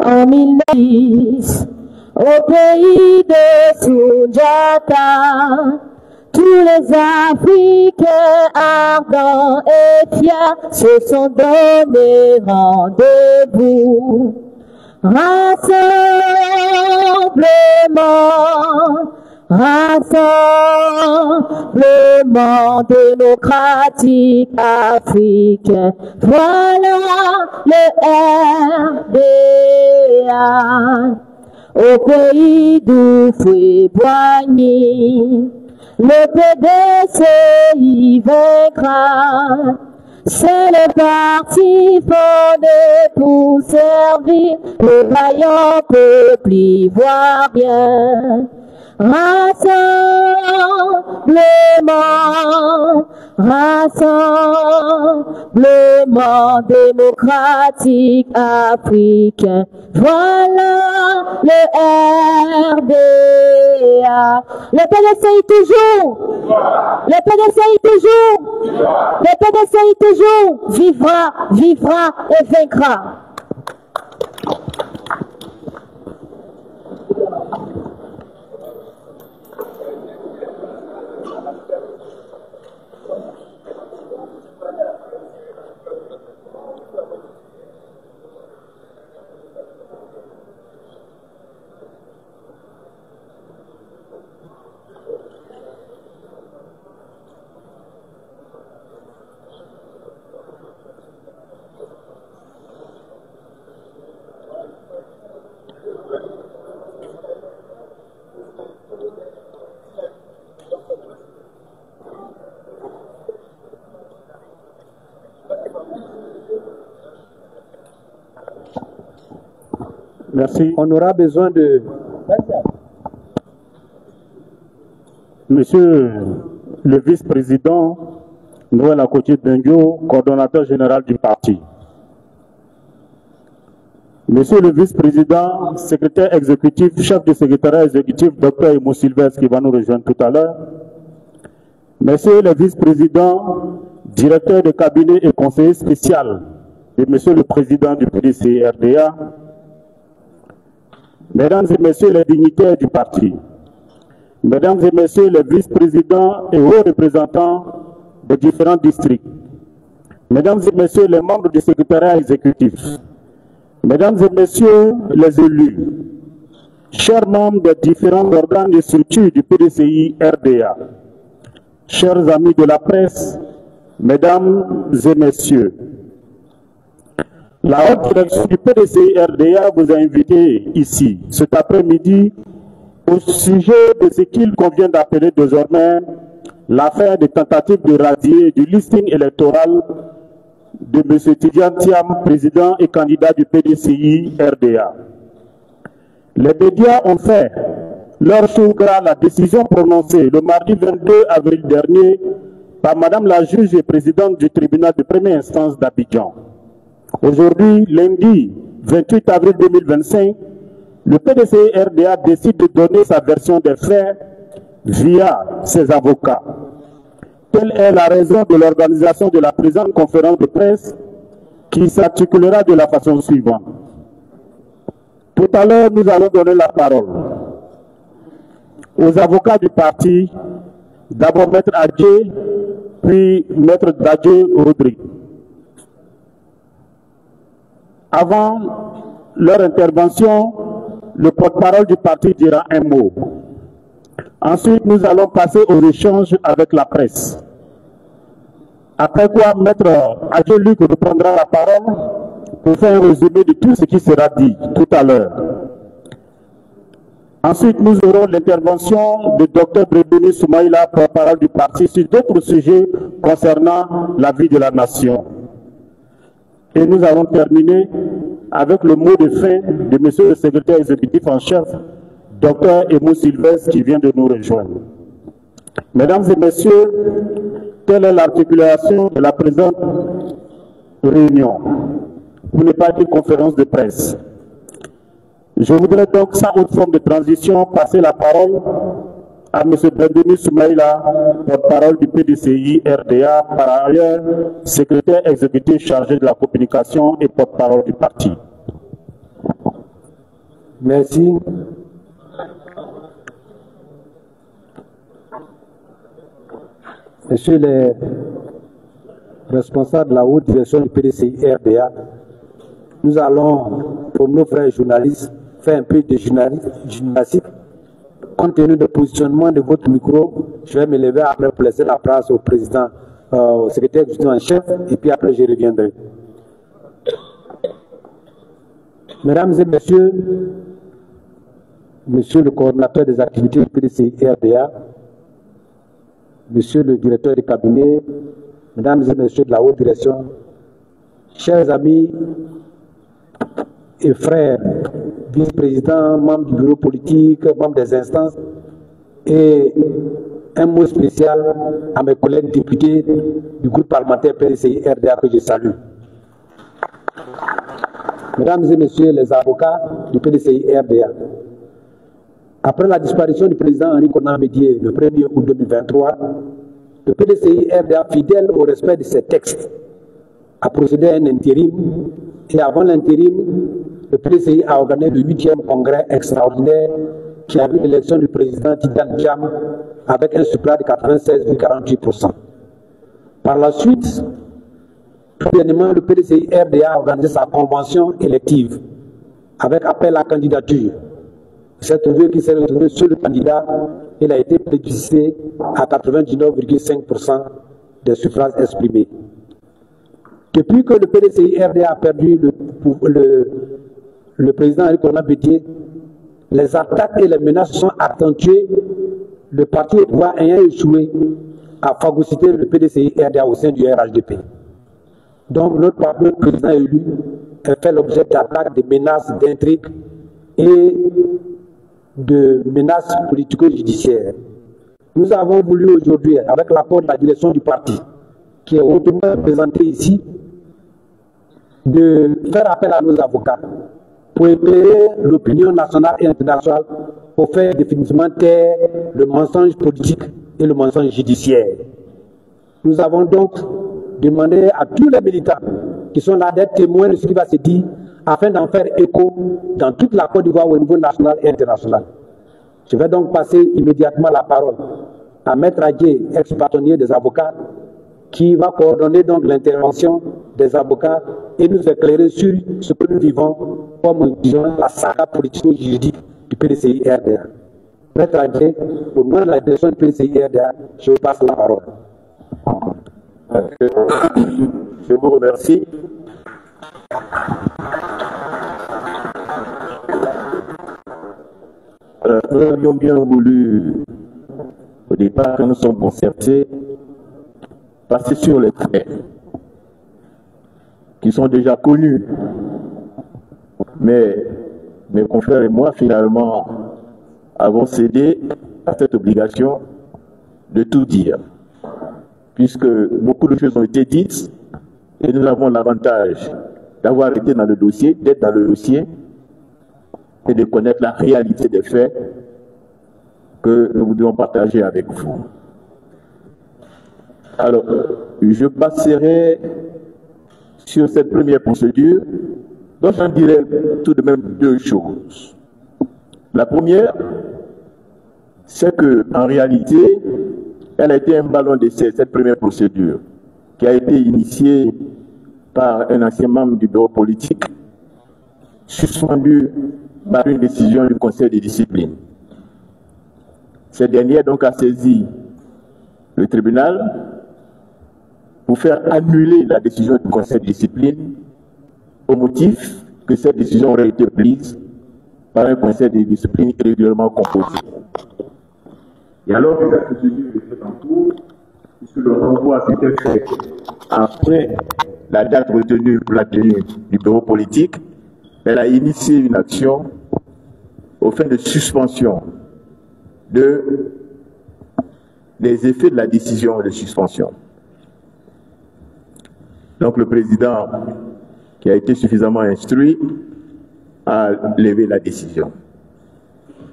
en 1910, au pays de Soundiata, tous les Africains ardents et fiers se sont donnés rendez-vous. Rassemblement, rassemblement démocratique africain, voilà le RDA, au pays d'Oufoué-Boigny, le PDCI vaincra. C'est le parti fondé pour servir le vaillant peuple ivoirien. Rassemblement, rassemblement démocratique africain. Voilà le RDA. Le PDCI toujours. Le PDCI toujours. Le PDCI toujours. Vivra, vivra et vaincra. Merci. On aura besoin de Monsieur le vice-président Noël Akoti-Dengyo, coordonnateur général du parti. Monsieur le vice-président, secrétaire exécutif, chef du secrétariat exécutif, Dr Emo Sylvestre, qui va nous rejoindre tout à l'heure. Monsieur le vice-président, directeur de cabinet et conseiller spécial de Monsieur le président du PDCI-RDA. Mesdames et messieurs les dignitaires du parti, mesdames et messieurs les vice-présidents et hauts représentants des différents districts, mesdames et messieurs les membres du secrétariat exécutif, mesdames et messieurs les élus, chers membres des différents organes et structures du PDCI-RDA, chers amis de la presse, mesdames et messieurs, la haute direction du PDCI-RDA vous a invité ici, cet après-midi, au sujet de ce qu'il convient d'appeler désormais l'affaire des tentatives de radier du listing électoral de M. Tidiane Thiam, président et candidat du PDCI-RDA. Les médias ont fait leur tour à la décision prononcée le mardi 22 avril dernier par Madame la juge et présidente du tribunal de première instance d'Abidjan. Aujourd'hui, lundi 28 avril 2025, le PDCI-RDA décide de donner sa version des faits via ses avocats. Telle est la raison de l'organisation de la présente conférence de presse qui s'articulera de la façon suivante. Tout à l'heure, nous allons donner la parole aux avocats du parti, d'abord Maître Adjé, puis Maître Dadje Rodrigue. Avant leur intervention, le porte-parole du parti dira un mot. Ensuite, nous allons passer aux échanges avec la presse. Après quoi, Maître Adjé Luc reprendra la parole pour faire un résumé de tout ce qui sera dit tout à l'heure. Ensuite, nous aurons l'intervention de Dr Brédouni Soumaïla, porte-parole du parti, sur d'autres sujets concernant la vie de la nation. Et nous allons terminer avec le mot de fin de M. le secrétaire exécutif en chef, Dr Emo Sylvestre, qui vient de nous rejoindre. Mesdames et messieurs, telle est l'articulation de la présente réunion, pour ne pas dire conférence de presse. Je voudrais donc, sans autre forme de transition, passer la parole à M. Brédouni Soumaïla, porte-parole du PDCI-RDA, par ailleurs secrétaire exécutif chargé de la communication et porte-parole du parti. Merci. Messieurs les responsables de la haute direction du PDCI RDA, nous allons, pour nos frères journalistes, faire un peu de gymnastique. Compte tenu du positionnement de votre micro, je vais me lever après pour laisser la place au président, au secrétaire exécutif en chef, et puis après je reviendrai. Mesdames et messieurs, monsieur le coordinateur des activités du PDCI RDA, monsieur le directeur du cabinet, mesdames et messieurs de la haute direction, chers amis et frères, vice-présidents, membres du bureau politique, membres des instances, et un mot spécial à mes collègues députés du groupe parlementaire PDCI RDA que je salue. Mesdames et messieurs les avocats du PDCI RDA, après la disparition du président Henri Konan Bédié le 1er août 2023, le PDCI RDA, fidèle au respect de ses textes, a procédé à un intérim, et avant l'intérim, le PDCI a organisé le 8e congrès extraordinaire qui a vu l'élection du président Tidjane Thiam avec un suppléant de 96,48%. Par la suite, tout dernièrement, le PDCI RDA a organisé sa convention élective avec appel à candidature. C'est trouvé qu'il s'est retrouvé sur le candidat. Il a été plébiscité à 99,5% des suffrages exprimés. Depuis que le PDCI RDA a perdu le président Henri Konan Bédié, les attaques et les menaces sont accentuées. Le parti au pouvoir ayant échoué à phagocyter le PDCI RDA au sein du RHDP. Donc notre président élu a fait l'objet d'attaques, de menaces, d'intrigues et de menaces politico-judiciaires. Nous avons voulu aujourd'hui, avec l'accord de la direction du parti, qui est hautement présenté ici, de faire appel à nos avocats pour éclairer l'opinion nationale et internationale pour faire définitivement taire le mensonge politique et le mensonge judiciaire. Nous avons donc demandé à tous les militants qui sont là d'être témoins de ce qui va se dire afin d'en faire écho dans toute la Côte d'Ivoire au niveau national et international. Je vais donc passer immédiatement la parole à Maître Adjé, ex-bâtonnier des avocats, qui va coordonner donc l'intervention des avocats et nous éclairer sur ce que nous vivons comme, disons, la saga politico-juridique du PDCI RDA. Maître Adjé, au nom de la direction du PDCI RDA, je vous passe la parole. Je vous remercie. Nous avions bien voulu, au départ, quand nous sommes concertés, passer sur les faits qui sont déjà connus. Mais mes confrères et moi, finalement, avons cédé à cette obligation de tout dire, puisque beaucoup de choses ont été dites et nous avons l'avantage d'avoir été dans le dossier, d'être dans le dossier et de connaître la réalité des faits que nous voudrions partager avec vous. Alors, je passerai sur cette première procédure, dont j'en dirai tout de même deux choses. La première, c'est qu'en réalité, elle a été un ballon d'essai, cette première procédure, qui a été initiée par un ancien membre du bureau politique, suspendu par une décision du Conseil de discipline. Cette dernière donc a saisi le tribunal pour faire annuler la décision du Conseil de discipline au motif que cette décision aurait été prise par un Conseil de discipline irrégulièrement composé. Et alors que la procédure est en cours, puisque le renvoi s'était fait après la date retenue pour la tenue du bureau politique, elle a initié une action aux fins de suspension des effets de la décision de suspension. Donc le président, qui a été suffisamment instruit, a levé la décision.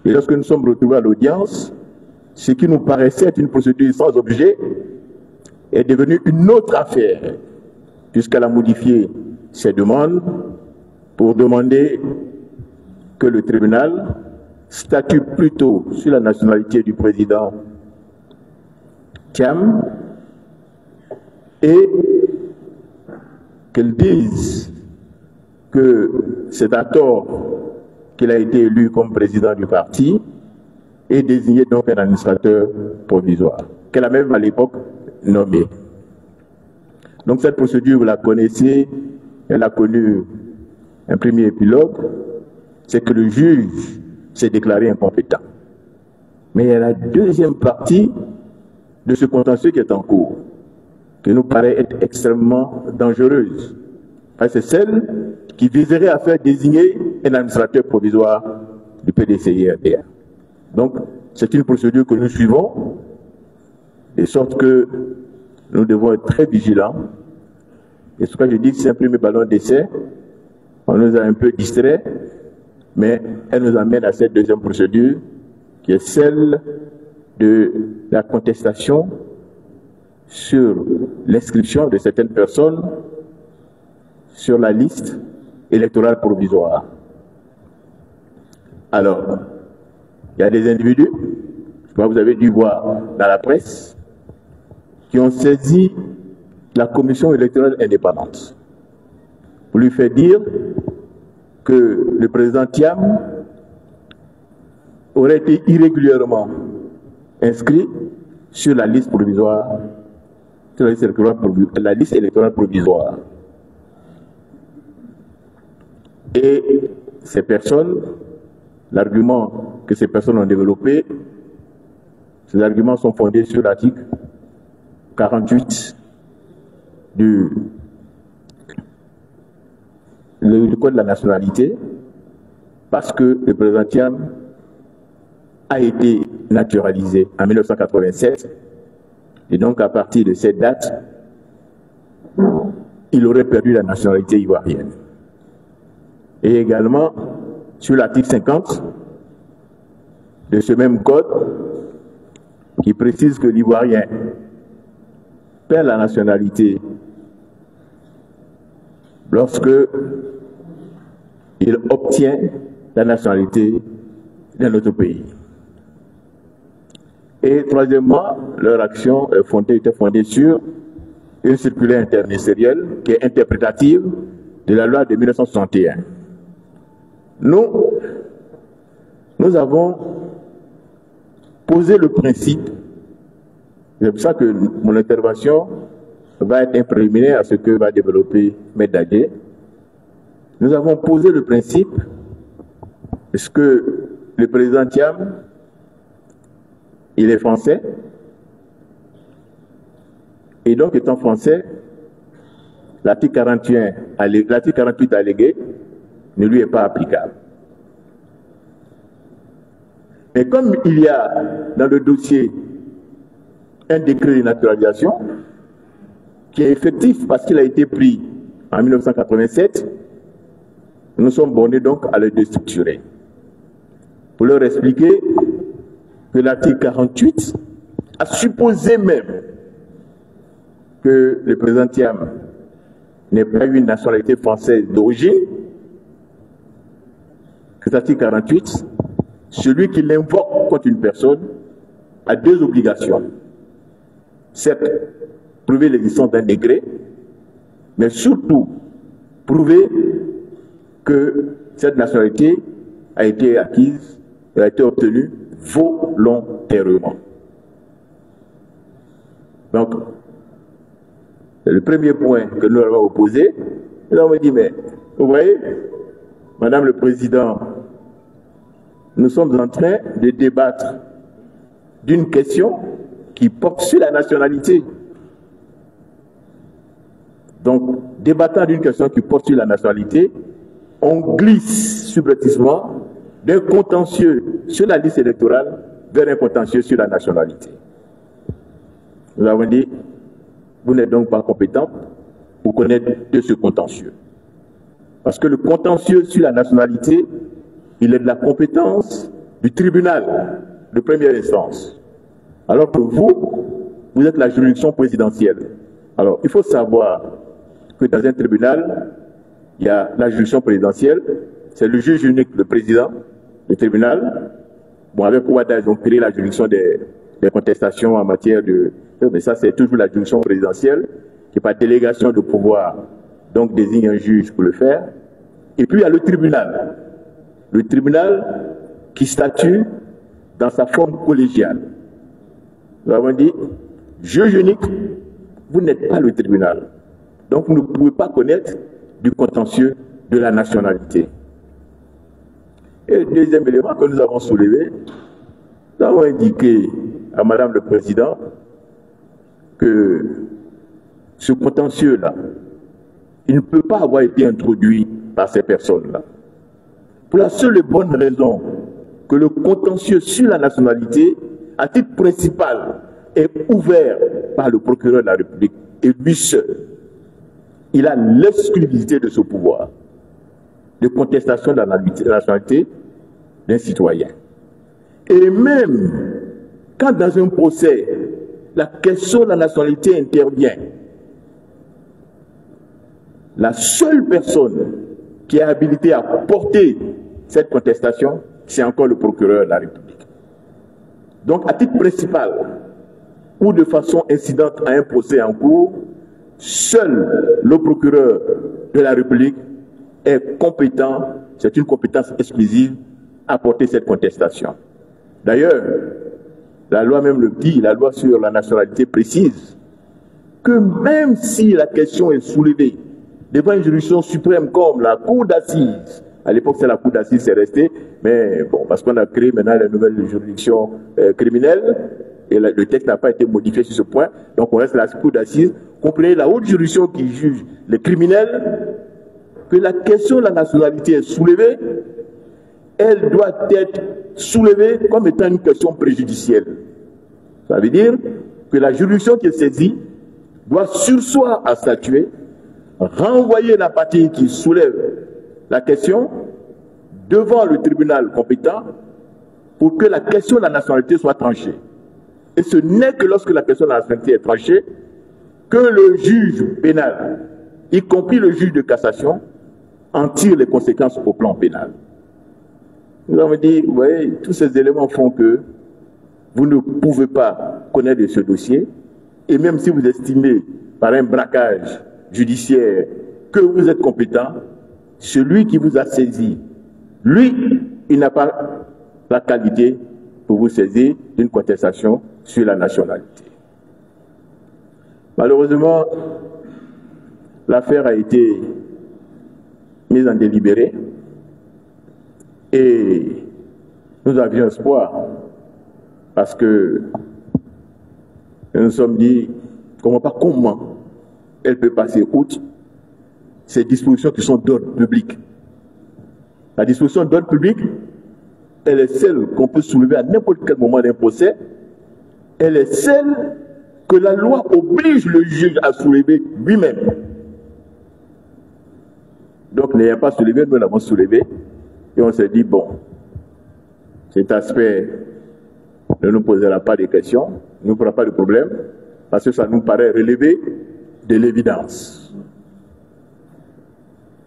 Et lorsque nous sommes retrouvés à l'audience, ce qui nous paraissait être une procédure sans objet est devenu une autre affaire, puisqu'elle a modifié ses demandes pour demander que le tribunal statue plutôt sur la nationalité du président Thiam et qu'elle dise que c'est à tort qu'il a été élu comme président du parti et désigné donc un administrateur provisoire, qu'elle a même à l'époque nommé. Donc cette procédure, vous la connaissez, elle a connu un premier épilogue, c'est que le juge s'est déclaré incompétent. Mais il y a la deuxième partie de ce contentieux qui est en cours, qui nous paraît être extrêmement dangereuse. C'est celle qui viserait à faire désigner un administrateur provisoire du PDCI-RDA. Donc, c'est une procédure que nous suivons, de sorte que nous devons être très vigilants. Et ce que je dis, c'est un premier ballon d'essai. On nous a un peu distraits, mais elle nous amène à cette deuxième procédure, qui est celle de la contestation sur l'inscription de certaines personnes sur la liste électorale provisoire. Alors, il y a des individus, je crois que vous avez dû voir dans la presse, qui ont saisi la commission électorale indépendante pour lui faire dire que le président Thiam aurait été irrégulièrement inscrit sur la liste provisoire, sur la liste électorale provisoire. Et ces personnes, l'argument que ces personnes ont développé, ces arguments sont fondés sur l'article 48 du Code de la nationalité, parce que le président Thiam a été naturalisé en 1987, et donc à partir de cette date, il aurait perdu la nationalité ivoirienne. Et également, sur l'article 50 de ce même code, qui précise que l'Ivoirien perd la nationalité lorsque il obtient la nationalité d'un autre pays. Et troisièmement, leur action était fondée sur une circulaire interministérielle qui est interprétative de la loi de 1961. Nous avons posé le principe, c'est pour ça que mon intervention va être un préliminaire à ce que va développer M. Dadje. Nous avons posé le principe, est-ce que le président Thiam, il est français, et donc étant français, l'article 48 allégué ne lui est pas applicable. Mais comme il y a dans le dossier un décret de naturalisation qui est effectif parce qu'il a été pris en 1987, nous sommes bornés donc à le déstructurer. Pour leur expliquer que l'article 48 a supposé même que le président Thiam n'ait pas eu une nationalité française d'origine, que cet article 48, celui qui l'invoque contre une personne a deux obligations. Certes, prouver l'existence d'un degré, mais surtout prouver que cette nationalité a été acquise, a été obtenue volontairement. Donc, le premier point que nous avons opposé, nous avons dit, mais vous voyez, Madame le Président, nous sommes en train de débattre d'une question qui porte sur la nationalité. Donc, débattant d'une question qui porte sur la nationalité, on glisse subrepticement d'un contentieux sur la liste électorale vers un contentieux sur la nationalité. Nous avons dit, vous n'êtes donc pas compétent pour connaître de ce contentieux. Parce que le contentieux sur la nationalité, il est de la compétence du tribunal de première instance. Alors que vous êtes la juridiction présidentielle. Alors, il faut savoir que dans un tribunal, il y a la juridiction présidentielle c'est le juge unique, le président du tribunal. Bon, avec Ouada, ils ont créé la juridiction des contestations en matière de... Mais ça, c'est toujours la juridiction présidentielle, qui par délégation de pouvoir, donc désigne un juge pour le faire. Et puis, il y a le tribunal. Le tribunal qui statue dans sa forme collégiale. Nous avons dit, juge unique, vous n'êtes pas le tribunal. Donc, vous ne pouvez pas connaître du contentieux de la nationalité. Et le deuxième élément que nous avons soulevé, nous avons indiqué à Madame le Président que ce contentieux-là, il ne peut pas avoir été introduit par ces personnes-là. Pour la seule et bonne raison que le contentieux sur la nationalité, à titre principal, est ouvert par le procureur de la République et lui seul. Il a l'exclusivité de ce pouvoir de contestation de la nationalité d'un citoyen. Et même quand dans un procès, la question de la nationalité intervient, la seule personne qui est habilitée à porter cette contestation, c'est encore le procureur de la République. Donc, à titre principal, ou de façon incidente à un procès en cours, seul le procureur de la République est compétent, c'est une compétence exclusive, à porter cette contestation. D'ailleurs, la loi même le dit, la loi sur la nationalité précise que même si la question est soulevée devant une juridiction suprême comme la Cour d'assises, à l'époque c'est la Cour d'assises, c'est resté, mais bon, parce qu'on a créé maintenant la nouvelle juridiction criminelle, et le texte n'a pas été modifié sur ce point, donc on reste à la Cour d'assises, comprenez la haute juridiction qui juge les criminels, que la question de la nationalité est soulevée, elle doit être soulevée comme étant une question préjudicielle. Ça veut dire que la juridiction qui est saisie doit surseoir à statuer, renvoyer la partie qui soulève la question devant le tribunal compétent pour que la question de la nationalité soit tranchée. Et ce n'est que lorsque la question de la nationalité est tranchée que le juge pénal, y compris le juge de cassation, en tire les conséquences au plan pénal. Nous avons dit, vous voyez, tous ces éléments font que vous ne pouvez pas connaître de ce dossier, et même si vous estimez par un braquage judiciaire que vous êtes compétent, celui qui vous a saisi, lui, il n'a pas la qualité pour vous saisir d'une contestation sur la nationalité. Malheureusement, l'affaire a été mise en délibéré et nous avions espoir parce que nous nous sommes dit, comment elle peut passer outre ces dispositions qui sont d'ordre public. La disposition d'ordre public, elle est celle qu'on peut soulever à n'importe quel moment d'un procès. Elle est celle que la loi oblige le juge à soulever lui-même. Donc, n'ayant pas soulevé, nous l'avons soulevé. Et on s'est dit, bon, cet aspect ne nous posera pas de questions, ne nous posera pas de problème, parce que ça nous paraît relever de l'évidence.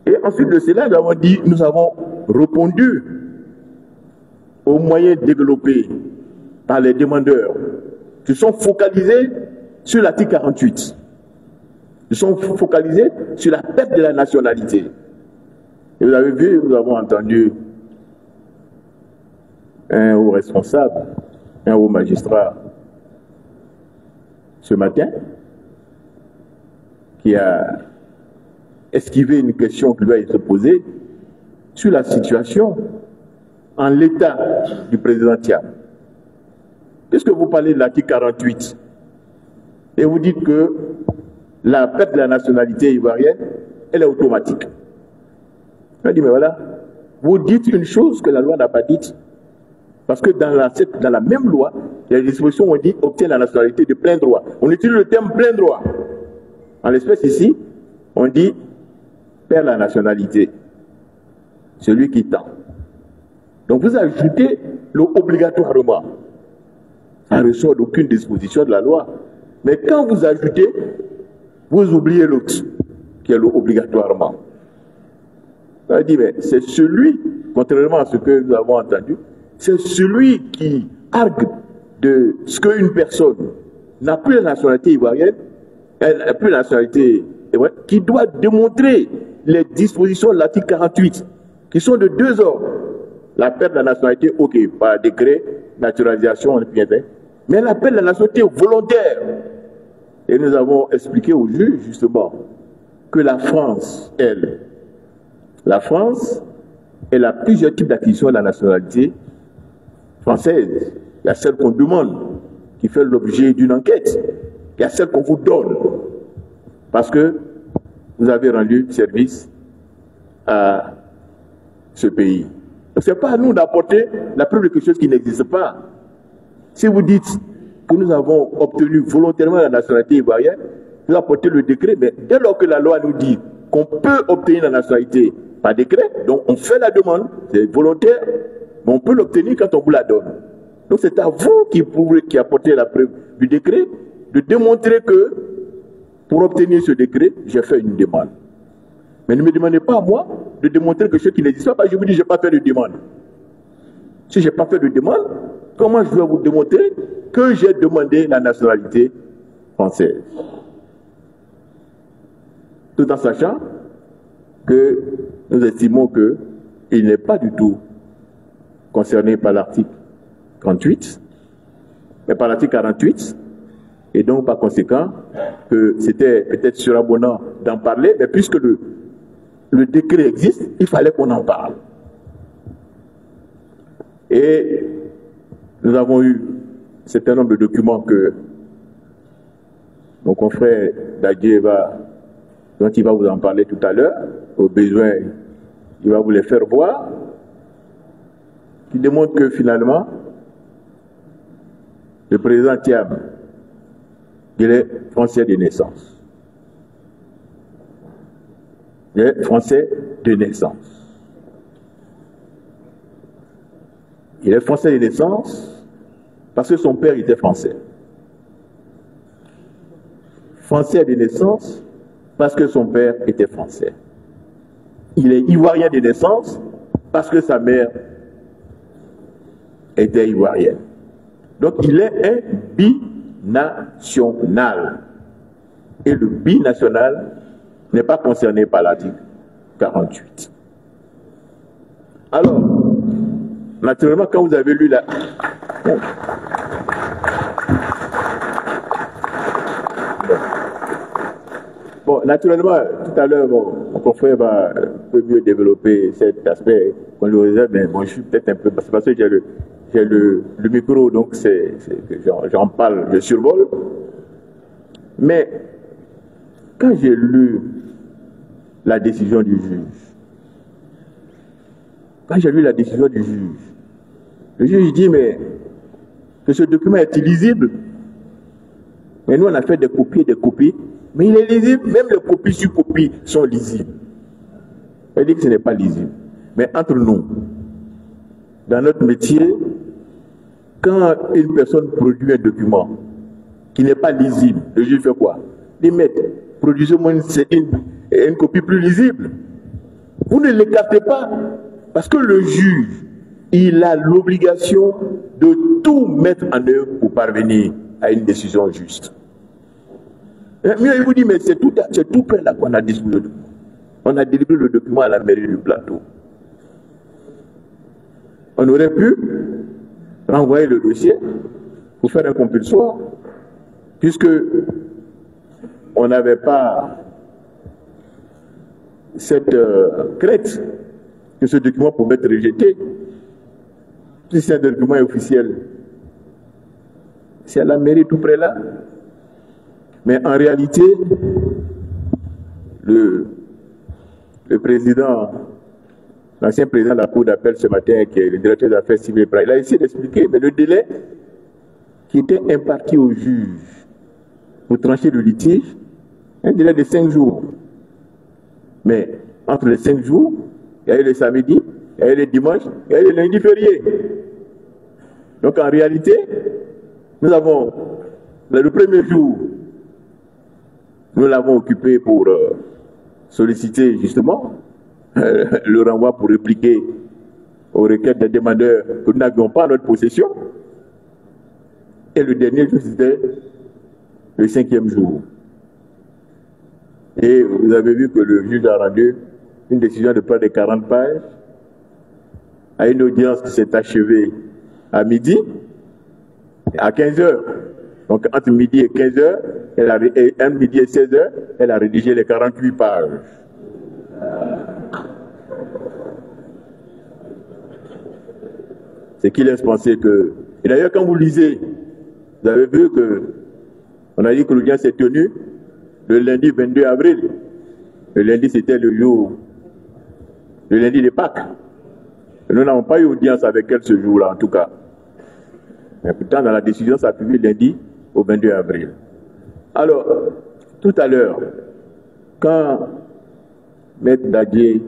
Et ensuite de cela, nous avons répondu aux moyens développés par les demandeurs qui sont focalisés sur l'article 48. Ils sont focalisés sur la perte de la nationalité. Et vous avez vu, nous avons entendu un haut responsable, un haut magistrat ce matin qui a esquivé une question qui lui a été posée sur la situation en l'état du président Thiam. Puisque vous parlez de l'article 48 et vous dites que la perte de la nationalité ivoirienne, elle est automatique. On dit, mais voilà, vous dites une chose que la loi n'a pas dite. Parce que dans la même loi, il y a des dispositions où on dit obtient la nationalité de plein droit. On utilise le terme plein droit. En l'espèce ici, on dit perd la nationalité. Celui qui tend. Donc vous ajoutez le obligatoirement. Ça ne ressort d'aucune disposition de la loi. Mais quand vous ajoutez, vous oubliez l'autre, qui est le obligatoirement. On a dit, mais c'est celui, contrairement à ce que nous avons entendu, c'est celui qui argue de ce qu'une personne n'a plus la nationalité ivoirienne, elle n'a plus la nationalité ivoirienne, qui doit démontrer les dispositions de l'article 48, qui sont de deux ordres. La perte de la nationalité, ok, par décret, naturalisation, on est bien fait, mais la perte de la nationalité volontaire. Et nous avons expliqué aux juges, justement, que la France, elle a plusieurs types d'acquisition de la nationalité française. Il y a celle qu'on demande, qui fait l'objet d'une enquête. Il y a celle qu'on vous donne, parce que vous avez rendu service à ce pays. Ce n'est pas à nous d'apporter la preuve de quelque chose qui n'existe pas. Si vous dites que nous avons obtenu volontairement la nationalité ivoirienne, vous apportez le décret, mais dès lors que la loi nous dit qu'on peut obtenir la nationalité par décret, donc on fait la demande, c'est volontaire, mais on peut l'obtenir quand on vous la donne. Donc c'est à vous qui apportez la preuve du décret, de démontrer que pour obtenir ce décret, j'ai fait une demande. Mais ne me demandez pas à moi de démontrer quelque chose qui n'existe pas, parce que je vous dis, je n'ai pas fait de demande. Si je n'ai pas fait de demande, comment je vais vous démontrer que j'ai demandé la nationalité française? Tout en sachant que nous estimons qu'il n'est pas du tout concerné par l'article 38, mais par l'article 48, et donc par conséquent que c'était peut-être surabondant d'en parler, mais puisque le décret existe, il fallait qu'on en parle. Et nous avons eu un certain nombre de documents que mon confrère Dadier dont il va vous en parler tout à l'heure, au besoin, il va vous les faire voir, qui démontrent que finalement, le président Thiam, il est français de naissance. Il est français de naissance. Il est français de naissance parce que son père était français. Français de naissance parce que son père était français. Il est ivoirien de naissance parce que sa mère était ivoirienne. Donc il est un binational. Et le binational n'est pas concerné par l'article 48. Alors, naturellement, quand vous avez lu la... Bon, naturellement, tout à l'heure, mon confrère va un peu mieux développer cet aspect qu'on lui réserve, mais bon, je suis peut-être un peu... C'est parce que j'ai le micro, donc j'en parle, je survole. Mais quand j'ai lu la décision du juge, le juge dit, mais que ce document est illisible. Mais nous, on a fait des copies, mais il est lisible. Même les copies sur copies sont lisibles. Elle dit que ce n'est pas lisible. Mais entre nous, dans notre métier, quand une personne produit un document qui n'est pas lisible, le juge fait quoi? Il dit, mais produisez-moi une copie plus lisible. Vous ne l'écartez pas, parce que le juge, il a l'obligation de tout mettre en œuvre pour parvenir à une décision juste. Mieux, il vous dit, mais c'est tout près là qu'on a délivré le document. On a délivré le document à la mairie du Plateau. On aurait pu renvoyer le dossier pour faire un compulsoire, puisque on n'avait pas cette crainte que ce document pouvait être rejeté. Si c'est un document officiel, c'est à la mairie tout près là. Mais en réalité, le président, l'ancien président de la Cour d'appel ce matin, qui est le directeur des affaires civiles, il a essayé d'expliquer, mais le délai qui était imparti au juge pour trancher le litige, un délai de 5 jours. Mais entre les 5 jours, il y a eu le samedi, il y a eu le dimanche, il y a eu le lundi férié. Donc en réalité, nous avons le premier jour, nous l'avons occupé pour solliciter justement le renvoi pour répliquer aux requêtes des demandeurs que nous n'avions pas en notre possession. Et le dernier jour, c'était le 5e jour. Et vous avez vu que le juge a rendu une décision de près de 40 pages à une audience qui s'est achevée à midi, à 15 h. Donc entre midi et 15 h, et midi et 16 h, elle a rédigé les 48 pages. Ce qui laisse penser que... Et d'ailleurs, quand vous lisez, vous avez vu que on a dit que l'audience s'est tenue le lundi 22 avril. Le lundi, c'était le jour, le lundi de Pâques. Et nous n'avons pas eu audience avec elle ce jour-là, en tout cas. Mais pourtant, dans la décision, ça a suivi lundi au 22 avril. Alors, tout à l'heure, quand Maître Dadié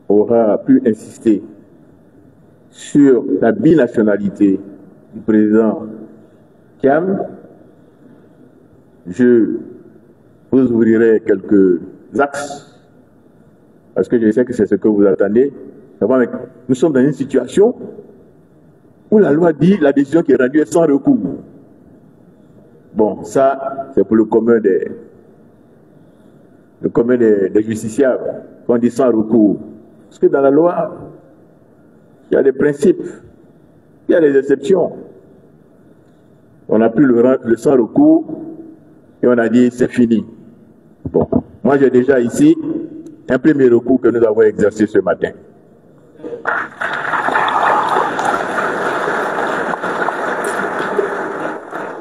aura pu insister sur la binationalité du président Thiam, je vous ouvrirai quelques axes, parce que je sais que c'est ce que vous attendez. Nous sommes dans une situation où la loi dit la décision qui est rendue est sans recours. Bon, ça, c'est pour le commun des justiciables, qu'on dit sans recours. Parce que dans la loi, il y a des principes, il y a des exceptions. On a pris le sans recours et on a dit c'est fini. Bon, moi j'ai déjà ici un premier recours que nous avons exercé ce matin.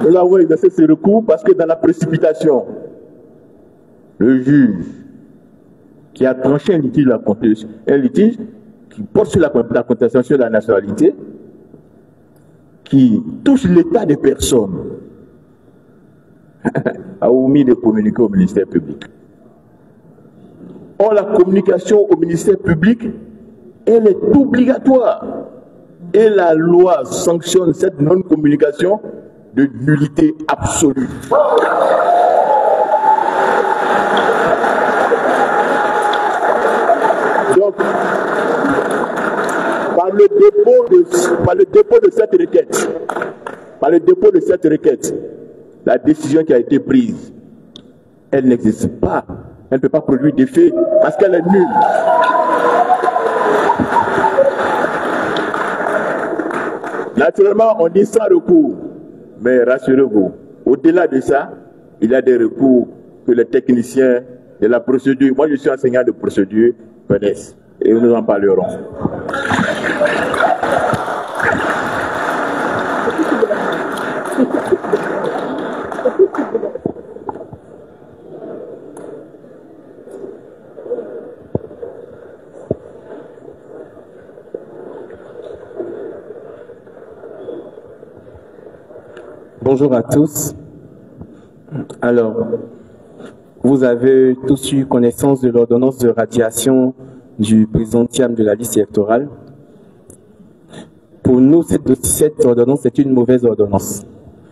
Nous avons exercé ce recours parce que dans la précipitation, le juge qui a tranché un litige qui porte sur la contestation de la nationalité, qui touche l'état des personnes, a omis de communiquer au ministère public. Or, la communication au ministère public, elle est obligatoire. Et la loi sanctionne cette non-communication de nullité absolue. Donc, par le dépôt de cette requête, la décision qui a été prise, elle n'existe pas. Elle ne peut pas produire d'effet parce qu'elle est nulle. Naturellement, on dit sans recours. Mais rassurez-vous, au-delà de ça, il y a des recours que les techniciens de la procédure, moi je suis enseignant de procédure, connaissent. Et nous en parlerons. Bonjour à tous. Alors, vous avez tous eu connaissance de l'ordonnance de radiation du président Thiam de la liste électorale. Pour nous, cette ordonnance est une mauvaise ordonnance,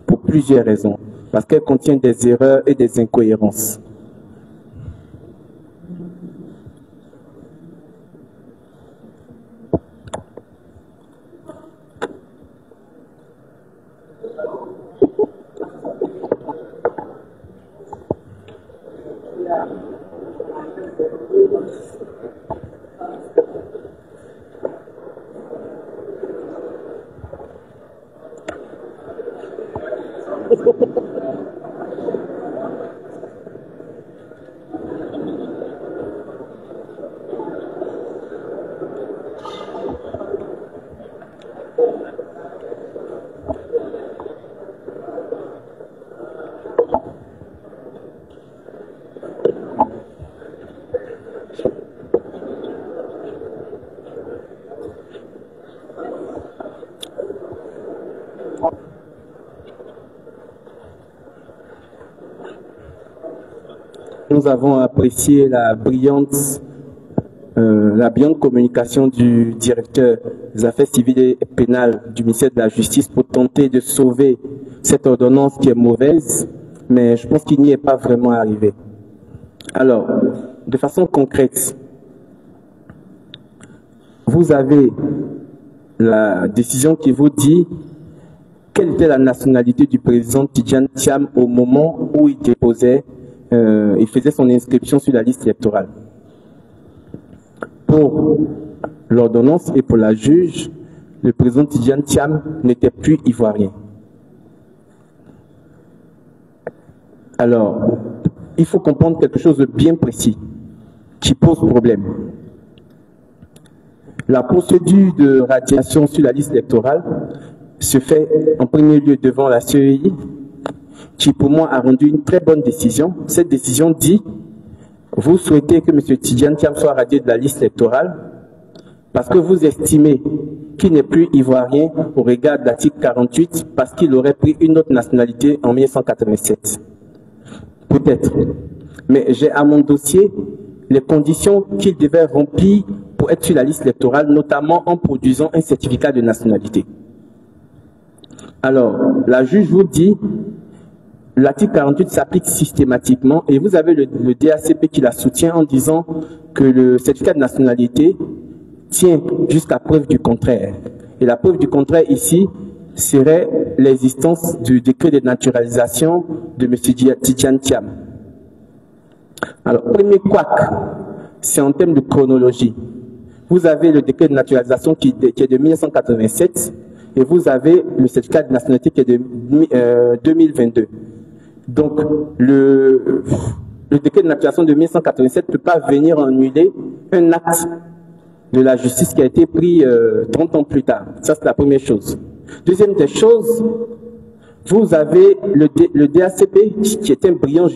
pour plusieurs raisons. Parce qu'elle contient des erreurs et des incohérences. Nous avons apprécié la brillante communication du directeur des affaires civiles et pénales du ministère de la Justice pour tenter de sauver cette ordonnance qui est mauvaise, mais je pense qu'il n'y est pas vraiment arrivé. Alors, de façon concrète, vous avez la décision qui vous dit quelle était la nationalité du président Tidjane Thiam au moment où il déposait, il faisait son inscription sur la liste électorale. Pour l'ordonnance et pour la juge, le président Tidjane Thiam n'était plus ivoirien. Alors, il faut comprendre quelque chose de bien précis qui pose problème. La procédure de radiation sur la liste électorale se fait en premier lieu devant la CEI, qui pour moi a rendu une très bonne décision. Cette décision dit, vous souhaitez que M. Tidjane Thiam soit radié de la liste électorale parce que vous estimez qu'il n'est plus ivoirien au regard de l'article 48 parce qu'il aurait pris une autre nationalité en 1987. Peut-être. Mais j'ai à mon dossier les conditions qu'il devait remplir pour être sur la liste électorale, notamment en produisant un certificat de nationalité. Alors, la juge vous dit, l'article 48 s'applique systématiquement et vous avez le DACP qui la soutient en disant que le certificat de nationalité tient jusqu'à preuve du contraire. Et la preuve du contraire ici serait l'existence du décret de naturalisation de M. Tidjane Thiam. Alors, premier couac, c'est en termes de chronologie. Vous avez le décret de naturalisation qui est de 1987 et vous avez le certificat de nationalité qui est de 2022. Donc, le décret de naturalisation de 1987 ne peut pas venir annuler un acte de la justice qui a été pris 30 ans plus tard. Ça, c'est la première chose. Deuxième des choses, vous avez le DACP qui est un brillant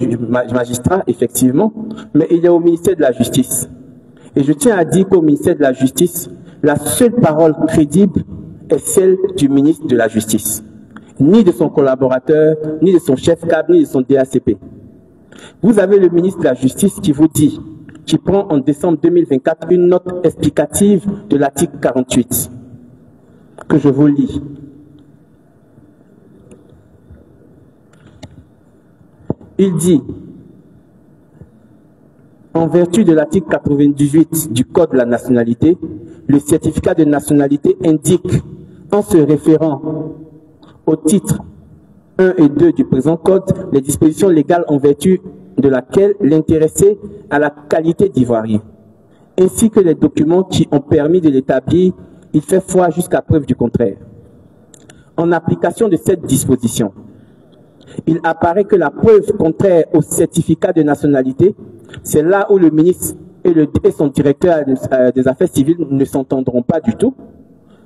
magistrat, effectivement, mais il est au ministère de la Justice. Et je tiens à dire qu'au ministère de la Justice, la seule parole crédible est celle du ministre de la Justice. Ni de son collaborateur, ni de son chef câble, ni de son DACP. Vous avez le ministre de la Justice qui vous dit, qui prend en décembre 2024 une note explicative de l'article 48, que je vous lis. Il dit, en vertu de l'article 98 du Code de la nationalité, le certificat de nationalité indique, en se référant au titre 1 et 2 du présent Code, les dispositions légales en vertu de laquelle l'intéressé a la qualité d'ivoirien, ainsi que les documents qui ont permis de l'établir, il fait foi jusqu'à preuve du contraire. En application de cette disposition, il apparaît que la preuve contraire au certificat de nationalité, c'est là où le ministre et son directeur des affaires civiles ne s'entendront pas du tout.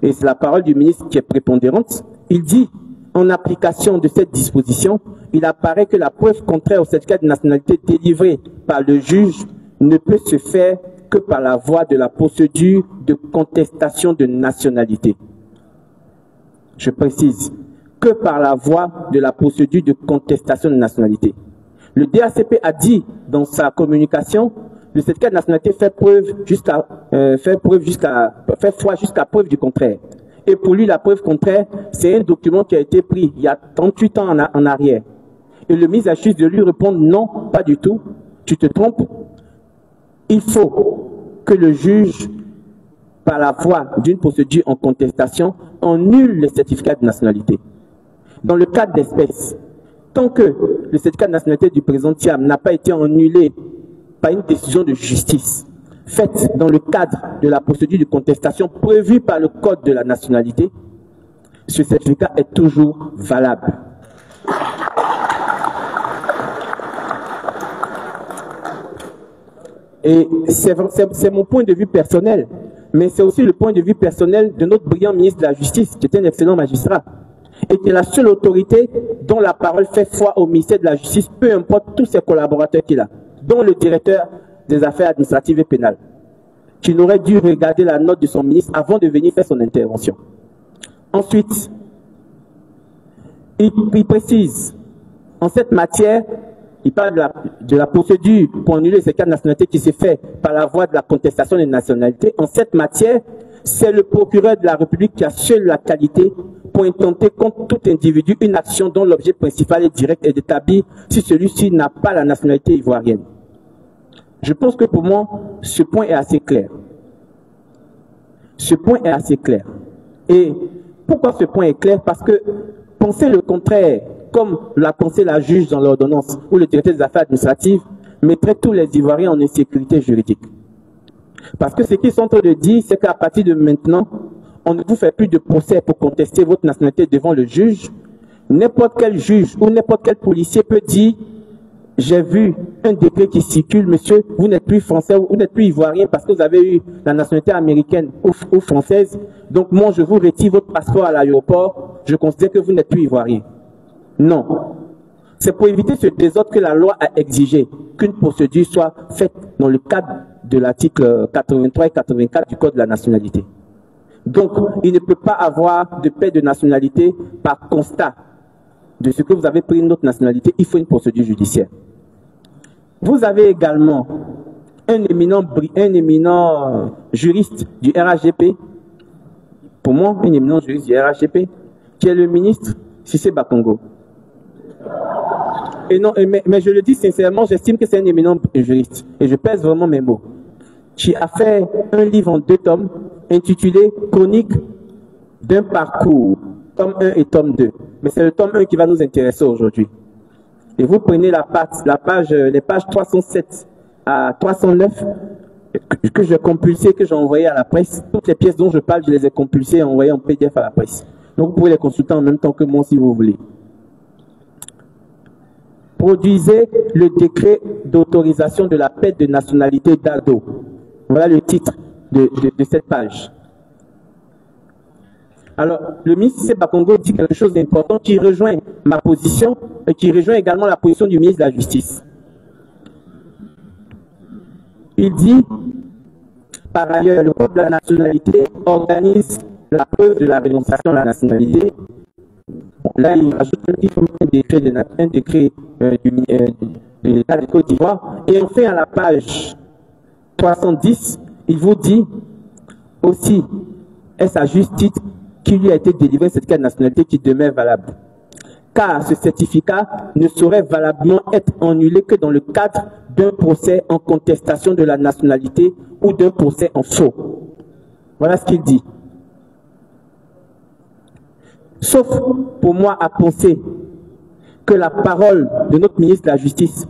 Et c'est la parole du ministre qui est prépondérante. Il dit, en application de cette disposition, il apparaît que la preuve contraire au certificat de nationalité délivré par le juge ne peut se faire que par la voie de la procédure de contestation de nationalité. Je précise, que par la voie de la procédure de contestation de nationalité. Le DACP a dit dans sa communication, le certificat de nationalité fait foi jusqu'à preuve du contraire. Et pour lui, la preuve contraire, c'est un document qui a été pris il y a 38 ans en arrière. Et le ministre accuse de lui répondre non, pas du tout, tu te trompes. Il faut que le juge, par la voie d'une procédure en contestation, annule le certificat de nationalité. Dans le cadre d'espèces, tant que le certificat de nationalité du président Thiam n'a pas été annulé par une décision de justice faite dans le cadre de la procédure de contestation prévue par le Code de la nationalité, ce certificat est toujours valable. Et c'est mon point de vue personnel, mais c'est aussi le point de vue personnel de notre brillant ministre de la Justice, qui est un excellent magistrat, et qui est la seule autorité dont la parole fait foi au ministère de la Justice, peu importe tous ses collaborateurs qu'il a, dont le directeur des affaires administratives et pénales, qui n'aurait dû regarder la note de son ministre avant de venir faire son intervention. Ensuite, il précise, en cette matière, il parle de la procédure pour annuler le certificat de nationalité qui s'est fait par la voie de la contestation des nationalités. En cette matière, c'est le procureur de la République qui a seul la qualité pour intenter contre tout individu une action dont l'objet principal est direct et d'établir si celui-ci n'a pas la nationalité ivoirienne. Je pense que pour moi, ce point est assez clair. Ce point est assez clair. Et pourquoi ce point est clair? Parce que penser le contraire, comme l'a pensé la juge dans l'ordonnance ou le directeur des affaires administratives, mettrait tous les Ivoiriens en insécurité juridique. Parce que ce qu'ils sont en train de dire, c'est qu'à partir de maintenant, on ne vous fait plus de procès pour contester votre nationalité devant le juge. N'importe quel juge ou n'importe quel policier peut dire « J'ai vu un décret qui circule, monsieur, vous n'êtes plus français, vous n'êtes plus ivoirien parce que vous avez eu la nationalité américaine ou française. Donc moi, je vous retire votre passeport à l'aéroport, je considère que vous n'êtes plus ivoirien. » Non. C'est pour éviter ce désordre que la loi a exigé qu'une procédure soit faite dans le cadre de l'article 83 et 84 du Code de la nationalité. Donc, il ne peut pas avoir de paix de nationalité par constat de ce que vous avez pris une autre nationalité. Il faut une procédure judiciaire. Vous avez également un éminent juriste du RHGP, pour moi, un éminent juriste du RHGP, qui est le ministre Cissé Bakongo. Et non, mais je le dis sincèrement, j'estime que c'est un éminent juriste, et je pèse vraiment mes mots, qui a fait un livre en 2 tomes, intitulé « Chronique d'un parcours », tome 1 et tome 2. Mais c'est le tome 1 qui va nous intéresser aujourd'hui. Et vous prenez les pages 307 à 309 que j'ai compulsées, que j'ai envoyées à la presse. Toutes les pièces dont je parle, je les ai compulsées et envoyées en PDF à la presse. Donc vous pouvez les consulter en même temps que moi si vous voulez. Produisez le décret d'autorisation de la paix de nationalité d'Ado. Voilà le titre de cette page. Alors, le ministre Cissé Bakongo dit quelque chose d'important qui rejoint ma position et qui rejoint également la position du ministre de la Justice. Il dit, par ailleurs, le Code de la nationalité organise la preuve de la rénonciation à la nationalité. Là, il ajoute qu'il faut un décret de l'État de Côte d'Ivoire. Et enfin, à la page 310, il vous dit aussi, est-ce à juste titre qu'il lui a été délivré un certificat de nationalité qui demeure valable. Car ce certificat ne saurait valablement être annulé que dans le cadre d'un procès en contestation de la nationalité ou d'un procès en faux. Voilà ce qu'il dit. Sauf pour moi à penser que la parole de notre ministre de la Justice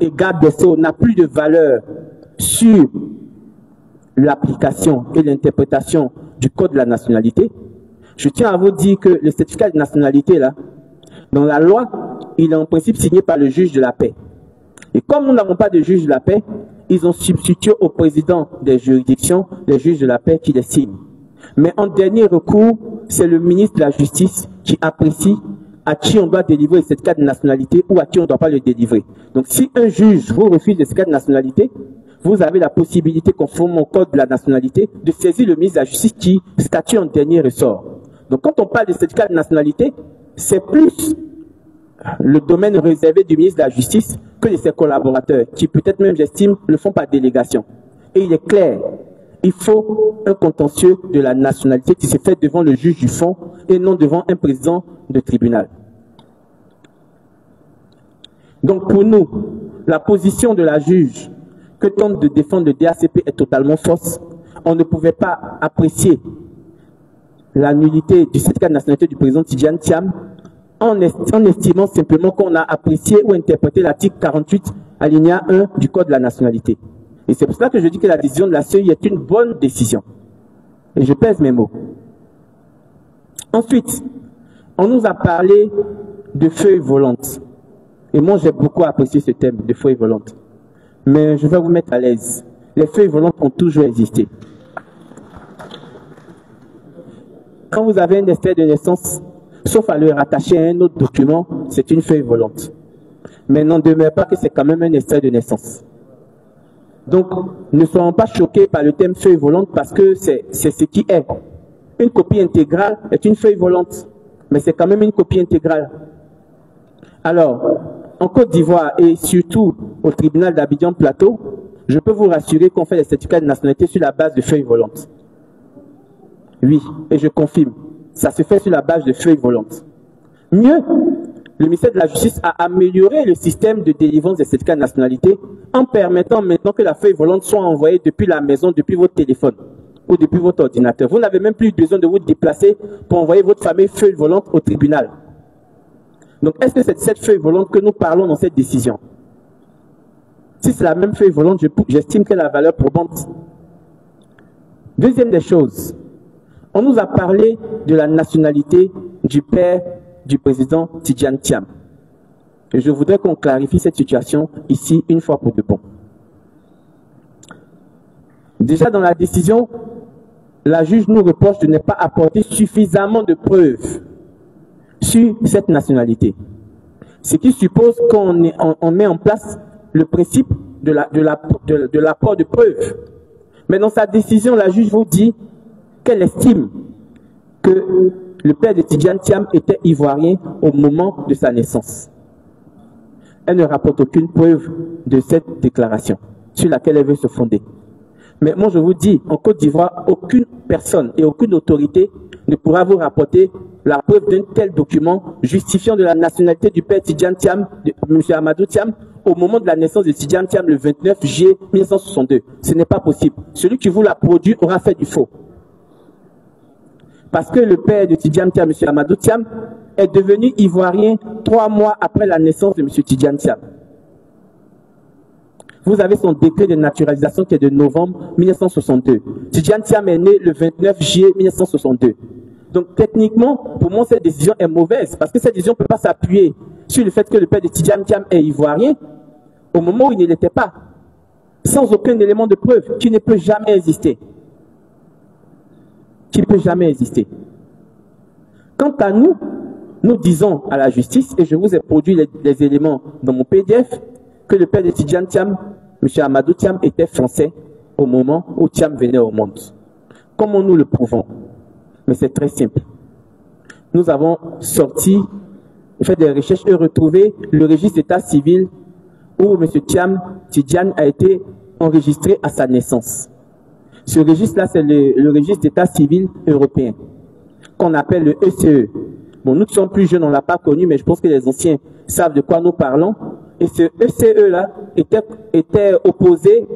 et garde des Sceaux n'a plus de valeur sur l'application et l'interprétation du Code de la nationalité. Je tiens à vous dire que le certificat de nationalité, là, dans la loi, il est en principe signé par le juge de la paix. Et comme nous n'avons pas de juge de la paix, ils ont substitué au président des juridictions les juges de la paix qui les signent. Mais en dernier recours, c'est le ministre de la Justice qui apprécie à qui on doit délivrer le certificat de nationalité ou à qui on ne doit pas le délivrer. Donc si un juge vous refuse le certificat de nationalité, vous avez la possibilité, conformément au Code de la nationalité, de saisir le ministre de la Justice qui statue en dernier ressort. Donc quand on parle de certificat de nationalité, c'est plus le domaine réservé du ministre de la Justice que de ses collaborateurs, qui peut-être même, j'estime, le font par délégation. Et il est clair, il faut un contentieux de la nationalité qui se fait devant le juge du fond et non devant un président de tribunal. Donc pour nous, la position de la juge que tente de défendre le DACP est totalement fausse. On ne pouvait pas apprécier la nullité du certificat de nationalité du président Tidjane Thiam en estimant simplement qu'on a apprécié ou interprété l'article 48 alinéa 1 du Code de la nationalité. Et c'est pour cela que je dis que la décision de la CEI est une bonne décision. Et je pèse mes mots. Ensuite, on nous a parlé de feuilles volantes. Et moi, j'ai beaucoup apprécié ce thème de feuilles volantes. Mais je vais vous mettre à l'aise. Les feuilles volantes ont toujours existé. Quand vous avez un extrait de naissance, sauf à le rattacher à un autre document, c'est une feuille volante. Mais n'en demeure pas que c'est quand même un extrait de naissance. Donc, ne soyons pas choqués par le thème feuille volante parce que c'est ce qui est. Une copie intégrale est une feuille volante, mais c'est quand même une copie intégrale. Alors, en Côte d'Ivoire et surtout au tribunal d'Abidjan Plateau, je peux vous rassurer qu'on fait les certificats de nationalité sur la base de feuilles volantes. Oui, et je confirme, ça se fait sur la base de feuilles volantes. Mieux, le ministère de la Justice a amélioré le système de délivrance des certificats de nationalité en permettant maintenant que la feuille volante soit envoyée depuis la maison, depuis votre téléphone. ou depuis votre ordinateur. Vous n'avez même plus besoin de vous déplacer pour envoyer votre fameuse feuille volante au tribunal. Donc, est-ce que c'est cette feuille volante que nous parlons dans cette décision? Si c'est la même feuille volante, j'estime qu'elle a la valeur probante. Deuxième des choses, on nous a parlé de la nationalité du père du président Tidjane Thiam. Et je voudrais qu'on clarifie cette situation ici une fois pour de bon. Déjà dans la décision, la juge nous reproche de ne pas apporter suffisamment de preuves sur cette nationalité. Ce qui suppose qu'on met en place le principe de l'apport de preuves. Mais dans sa décision, la juge vous dit qu'elle estime que le père de Tidjane Thiam était ivoirien au moment de sa naissance. Elle ne rapporte aucune preuve de cette déclaration sur laquelle elle veut se fonder. Mais moi, je vous dis, en Côte d'Ivoire, aucune personne et aucune autorité ne pourra vous rapporter la preuve d'un tel document justifiant de la nationalité du père Tidjane Thiam, de M. Amadou Thiam, au moment de la naissance de Tidjane Thiam le 29 juillet 1962. Ce n'est pas possible. Celui qui vous l'a produit aura fait du faux. Parce que le père de Tidjane Thiam, M. Amadou Thiam, est devenu ivoirien 3 mois après la naissance de M. Tidjane Thiam. Vous avez son décret de naturalisation qui est de novembre 1962. Tidjane Thiam est né le 29 juillet 1962. Donc techniquement, pour moi, cette décision est mauvaise parce que cette décision ne peut pas s'appuyer sur le fait que le père de Tidjane Thiam est ivoirien au moment où il ne l'était pas, sans aucun élément de preuve, qui ne peut jamais exister. Qui ne peut jamais exister. Quant à nous, nous disons à la justice, et je vous ai produit les éléments dans mon PDF, que le père de Tidjane Thiam, M. Amadou Thiam, était français au moment où Thiam venait au monde. Comment nous le prouvons? Mais c'est très simple. Nous avons sorti, fait des recherches et retrouvé le registre d'état civil où M. Tidjane a été enregistré à sa naissance. Ce registre-là, c'est le registre d'état civil européen, qu'on appelle le ECE. Bon, nous qui sommes plus jeunes, on ne l'a pas connu, mais je pense que les anciens savent de quoi nous parlons. Et ce ECE-là était opposé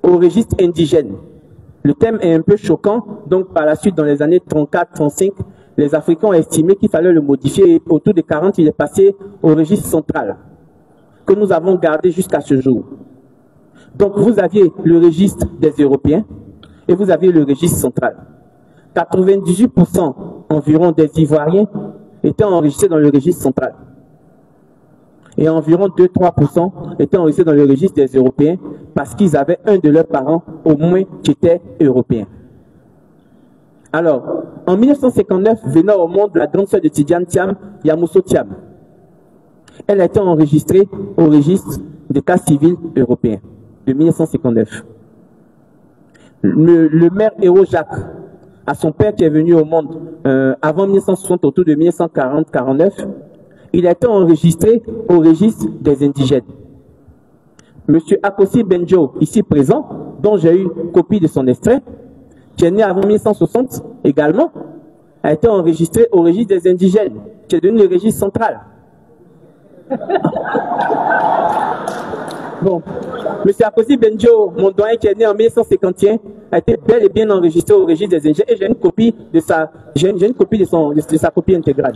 au registre indigène. Le thème est un peu choquant, donc par la suite, dans les années 34-35, les Africains ont estimé qu'il fallait le modifier et autour de 40, il est passé au registre central, que nous avons gardé jusqu'à ce jour. Donc vous aviez le registre des Européens et vous aviez le registre central. 98% environ des Ivoiriens étaient enregistrés dans le registre central. Et environ 2-3% étaient enregistrés dans le registre des Européens parce qu'ils avaient un de leurs parents au moins qui était européen. Alors, en 1959, venant au monde la grande sœur de Tidjane Thiam, Yamousso Thiam. Elle a été enregistrée au registre d'état civil européen de 1959. Le maire Héro Jacques, à son père qui est venu au monde avant 1960, autour de 1940-49, il a été enregistré au registre des indigènes. Monsieur Akossi Benjo, ici présent, dont j'ai eu copie de son extrait, qui est né avant 1960 également, a été enregistré au registre des indigènes, qui est devenu le registre central. Bon, monsieur Akossi Benjo, mon doyen qui est né en 1951, a été bel et bien enregistré au registre des indigènes et j'ai une copie de sa, de sa copie intégrale.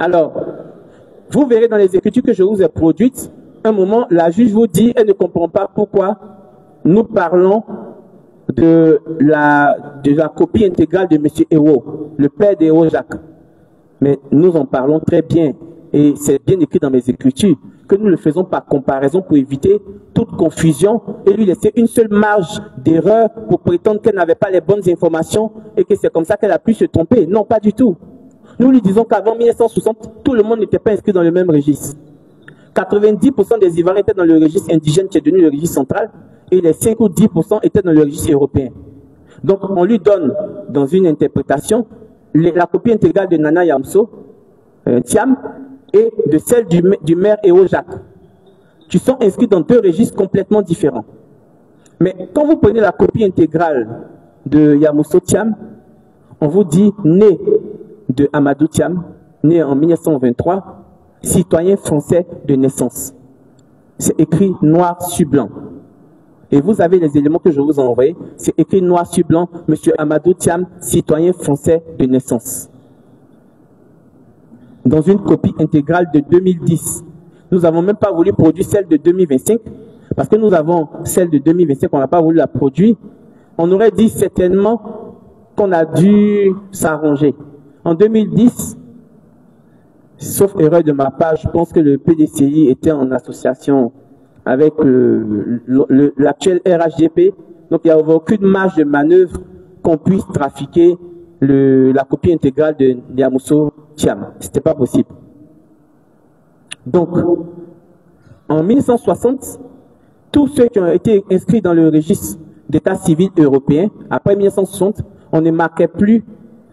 Alors, vous verrez dans les écritures que je vous ai produites, un moment, la juge vous dit, elle ne comprend pas pourquoi nous parlons de la copie intégrale de M. Héro, le père d'Héro Jacques. Mais nous en parlons très bien, et c'est bien écrit dans mes écritures, que nous le faisons par comparaison pour éviter toute confusion et lui laisser une seule marge d'erreur pour prétendre qu'elle n'avait pas les bonnes informations et que c'est comme ça qu'elle a pu se tromper. Non, pas du tout. Nous lui disons qu'avant 1960, tout le monde n'était pas inscrit dans le même registre. 90% des Ivoiriens étaient dans le registre indigène qui est devenu le registre central et les 5 ou 10% étaient dans le registre européen. Donc on lui donne, dans une interprétation, la copie intégrale de Nana Yamousso Thiam et de celle du maire Héro Jacques, qui sont inscrits dans 2 registres complètement différents. Mais quand vous prenez la copie intégrale de Yamousso Thiam, on vous dit né de Amadou Thiam, né en 1923, citoyen français de naissance. C'est écrit noir sur blanc. Et vous avez les éléments que je vous ai envoyés. C'est écrit noir sur blanc, M. Amadou Thiam, citoyen français de naissance. Dans une copie intégrale de 2010. Nous n'avons même pas voulu produire celle de 2025, parce que nous avons celle de 2025, on n'a pas voulu la produire. On aurait dit certainement qu'on a dû s'arranger. En 2010, sauf erreur de ma part, je pense que le PDCI était en association avec l'actuel RHDP, donc il n'y avait aucune marge de manœuvre qu'on puisse trafiquer la copie intégrale de Ndiamousso Thiam. Ce n'était pas possible. Donc, en 1960, tous ceux qui ont été inscrits dans le registre d'état civil européen, après 1960, on ne marquait plus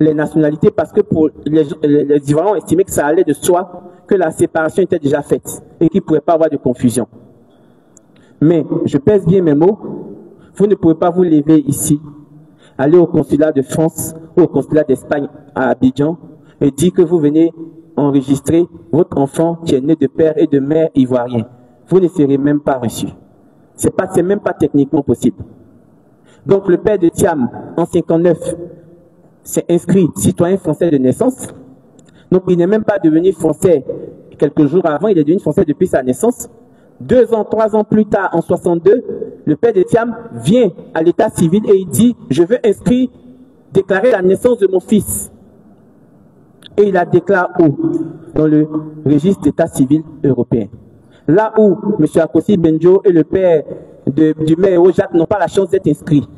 les nationalités parce que pour les Ivoiriens ont estimé que ça allait de soi, que la séparation était déjà faite et qu'il ne pouvait pas avoir de confusion. Mais, je pèse bien mes mots, vous ne pouvez pas vous lever ici, aller au consulat de France ou au consulat d'Espagne à Abidjan et dire que vous venez enregistrer votre enfant qui est né de père et de mère ivoiriens. Vous ne serez même pas reçu. C'est même pas techniquement possible. Donc le père de Thiam, en 59, s'est inscrit citoyen français de naissance. Donc il n'est même pas devenu français quelques jours avant, il est devenu français depuis sa naissance. 2 ans, 3 ans plus tard, en 62, le père de Thiam vient à l'état civil et il dit « Je veux inscrire, déclarer la naissance de mon fils ». Et il la déclare où? Dans le registre d'état civil européen. Là où M. Akossi Benjo et le père du maire Jacques n'ont pas la chance d'être inscrits.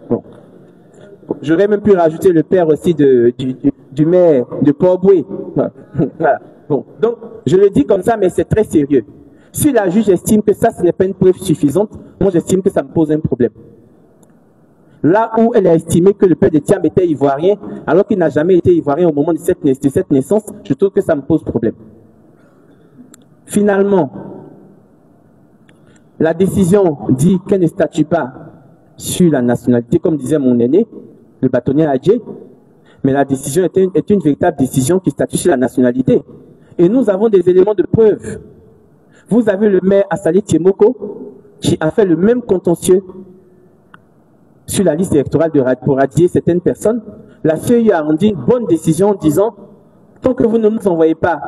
Bon. J'aurais même pu rajouter le père aussi du maire de Port-Boué. Voilà. Bon. Donc, je le dis comme ça, mais c'est très sérieux. Si la juge estime que ça, ce n'est pas une preuve suffisante, moi j'estime que ça me pose un problème. Là où elle a estimé que le père de Thiam était ivoirien, alors qu'il n'a jamais été ivoirien au moment de cette naissance, je trouve que ça me pose problème. Finalement, la décision dit qu'elle ne statue pas sur la nationalité, comme disait mon aîné, le bâtonnier Adjé, mais la décision est une véritable décision qui statue sur la nationalité. Et nous avons des éléments de preuve. Vous avez le maire Assali Tiemoko qui a fait le même contentieux sur la liste électorale pour radier certaines personnes. La CEI a rendu une bonne décision en disant tant que vous ne nous envoyez pas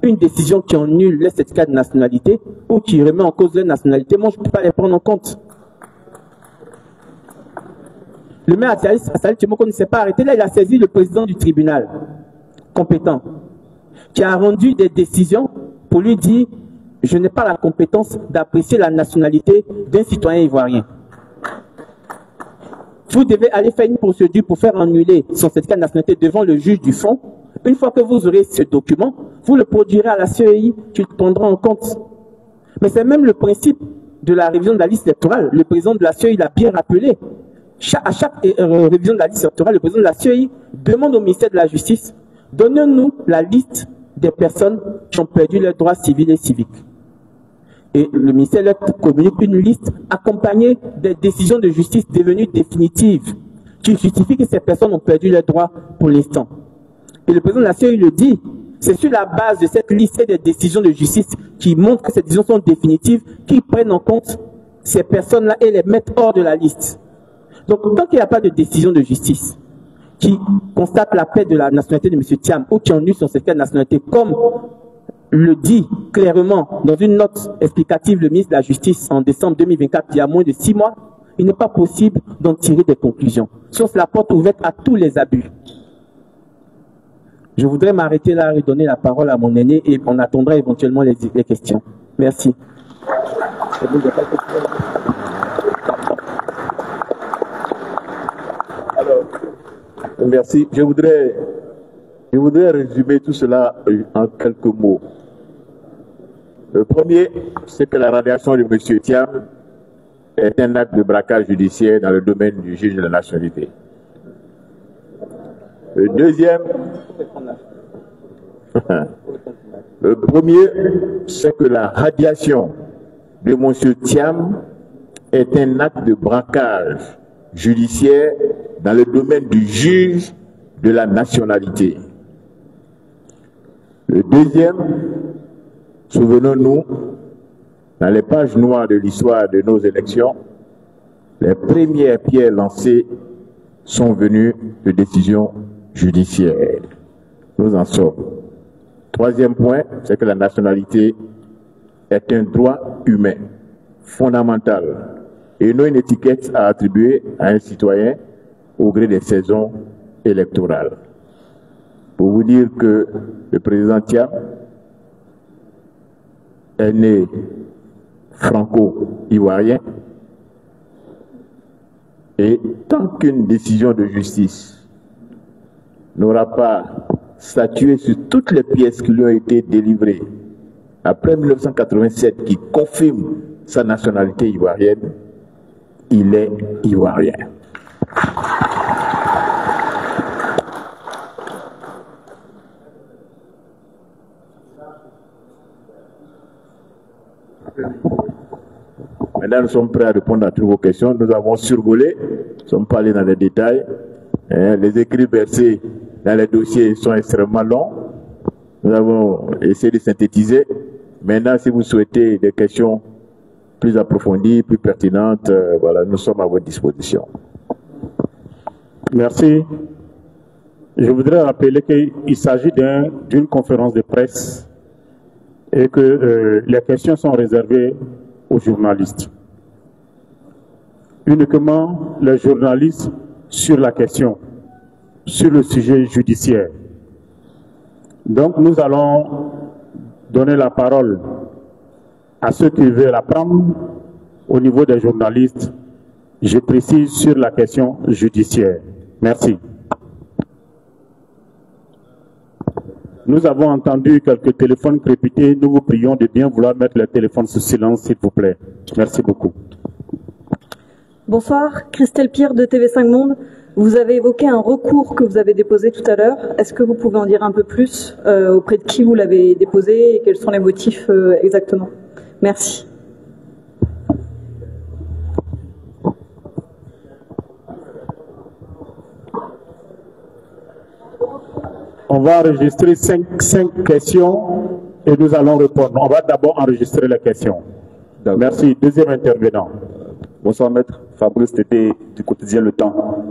une décision qui annule les certificats de nationalité ou qui remet en cause leur nationalité, moi je ne peux pas les prendre en compte. Le maire Assali Tiemoko ne s'est pas arrêté là, il a saisi le président du tribunal compétent qui a rendu des décisions pour lui dire je n'ai pas la compétence d'apprécier la nationalité d'un citoyen ivoirien. Vous devez aller faire une procédure pour faire annuler son certificat de nationalité devant le juge du fond. Une fois que vous aurez ce document, vous le produirez à la CEI, tu le prendras en compte. Mais c'est même le principe de la révision de la liste électorale. Le président de la CEI l'a bien rappelé. À chaque révision de la liste électorale, le président de la CEI demande au ministère de la Justice, donnez-nous la liste des personnes qui ont perdu leurs droits civils et civiques. Et le ministère leur communique une liste accompagnée des décisions de justice devenues définitives qui justifient que ces personnes ont perdu leurs droits pour l'instant. Et le président de la CEI le dit, c'est sur la base de cette liste et des décisions de justice qui montrent que ces décisions sont définitives, qui prennent en compte ces personnes-là et les mettent hors de la liste. Donc, tant qu'il n'y a pas de décision de justice qui constate la perte de la nationalité de M. Thiam ou qui annule son certificat de nationalité, comme le dit clairement dans une note explicative le ministre de la Justice en décembre 2024, il y a moins de 6 mois, il n'est pas possible d'en tirer des conclusions. Sauf la porte ouverte à tous les abus. Je voudrais m'arrêter là et donner la parole à mon aîné et on attendra éventuellement les questions. Merci. Alors, merci. Je voudrais résumer tout cela en quelques mots. Le premier, c'est que la radiation de M. Thiam est un acte de braquage judiciaire dans le domaine du juge de la nationalité. Le deuxième, le premier, c'est que la radiation de M. Thiam est un acte de braquage judiciaire dans le domaine du juge de la nationalité. Le deuxième, souvenons-nous dans les pages noires de l'histoire de nos élections, les premières pierres lancées sont venues de décisions judiciaires. Nous en sommes. Troisième point, c'est que la nationalité est un droit humain fondamental et non une étiquette à attribuer à un citoyen au gré des saisons électorales. Pour vous dire que le président Thiam est né franco-ivoirien et tant qu'une décision de justice n'aura pas statué sur toutes les pièces qui lui ont été délivrées après 1987 qui confirment sa nationalité ivoirienne, il est ivoirien. Maintenant, nous sommes prêts à répondre à toutes vos questions. Nous avons survolé, nous sommes pas allés dans les détails. Les écrits versés dans les dossiers sont extrêmement longs. Nous avons essayé de synthétiser. Maintenant, si vous souhaitez des questions plus approfondies, plus pertinentes, voilà, nous sommes à votre disposition. Merci. Je voudrais rappeler qu'il s'agit d'une conférence de presse et que les questions sont réservées aux journalistes. Uniquement les journalistes sur la question, sur le sujet judiciaire. Donc nous allons donner la parole à ceux qui veulent la prendre au niveau des journalistes. Je précise sur la question judiciaire. Merci. Nous avons entendu quelques téléphones crépités. Nous vous prions de bien vouloir mettre les téléphones sous silence, s'il vous plaît. Merci beaucoup. Bonsoir, Christelle Pierre de TV5 Monde. Vous avez évoqué un recours que vous avez déposé tout à l'heure. Est-ce que vous pouvez en dire un peu plus auprès de qui vous l'avez déposé et quels sont les motifs exactement? Merci. On va enregistrer cinq questions et nous allons répondre. On va d'abord enregistrer les questions. Merci. Deuxième intervenant. Bonsoir maître, Fabrice Tété du quotidien Le Temps.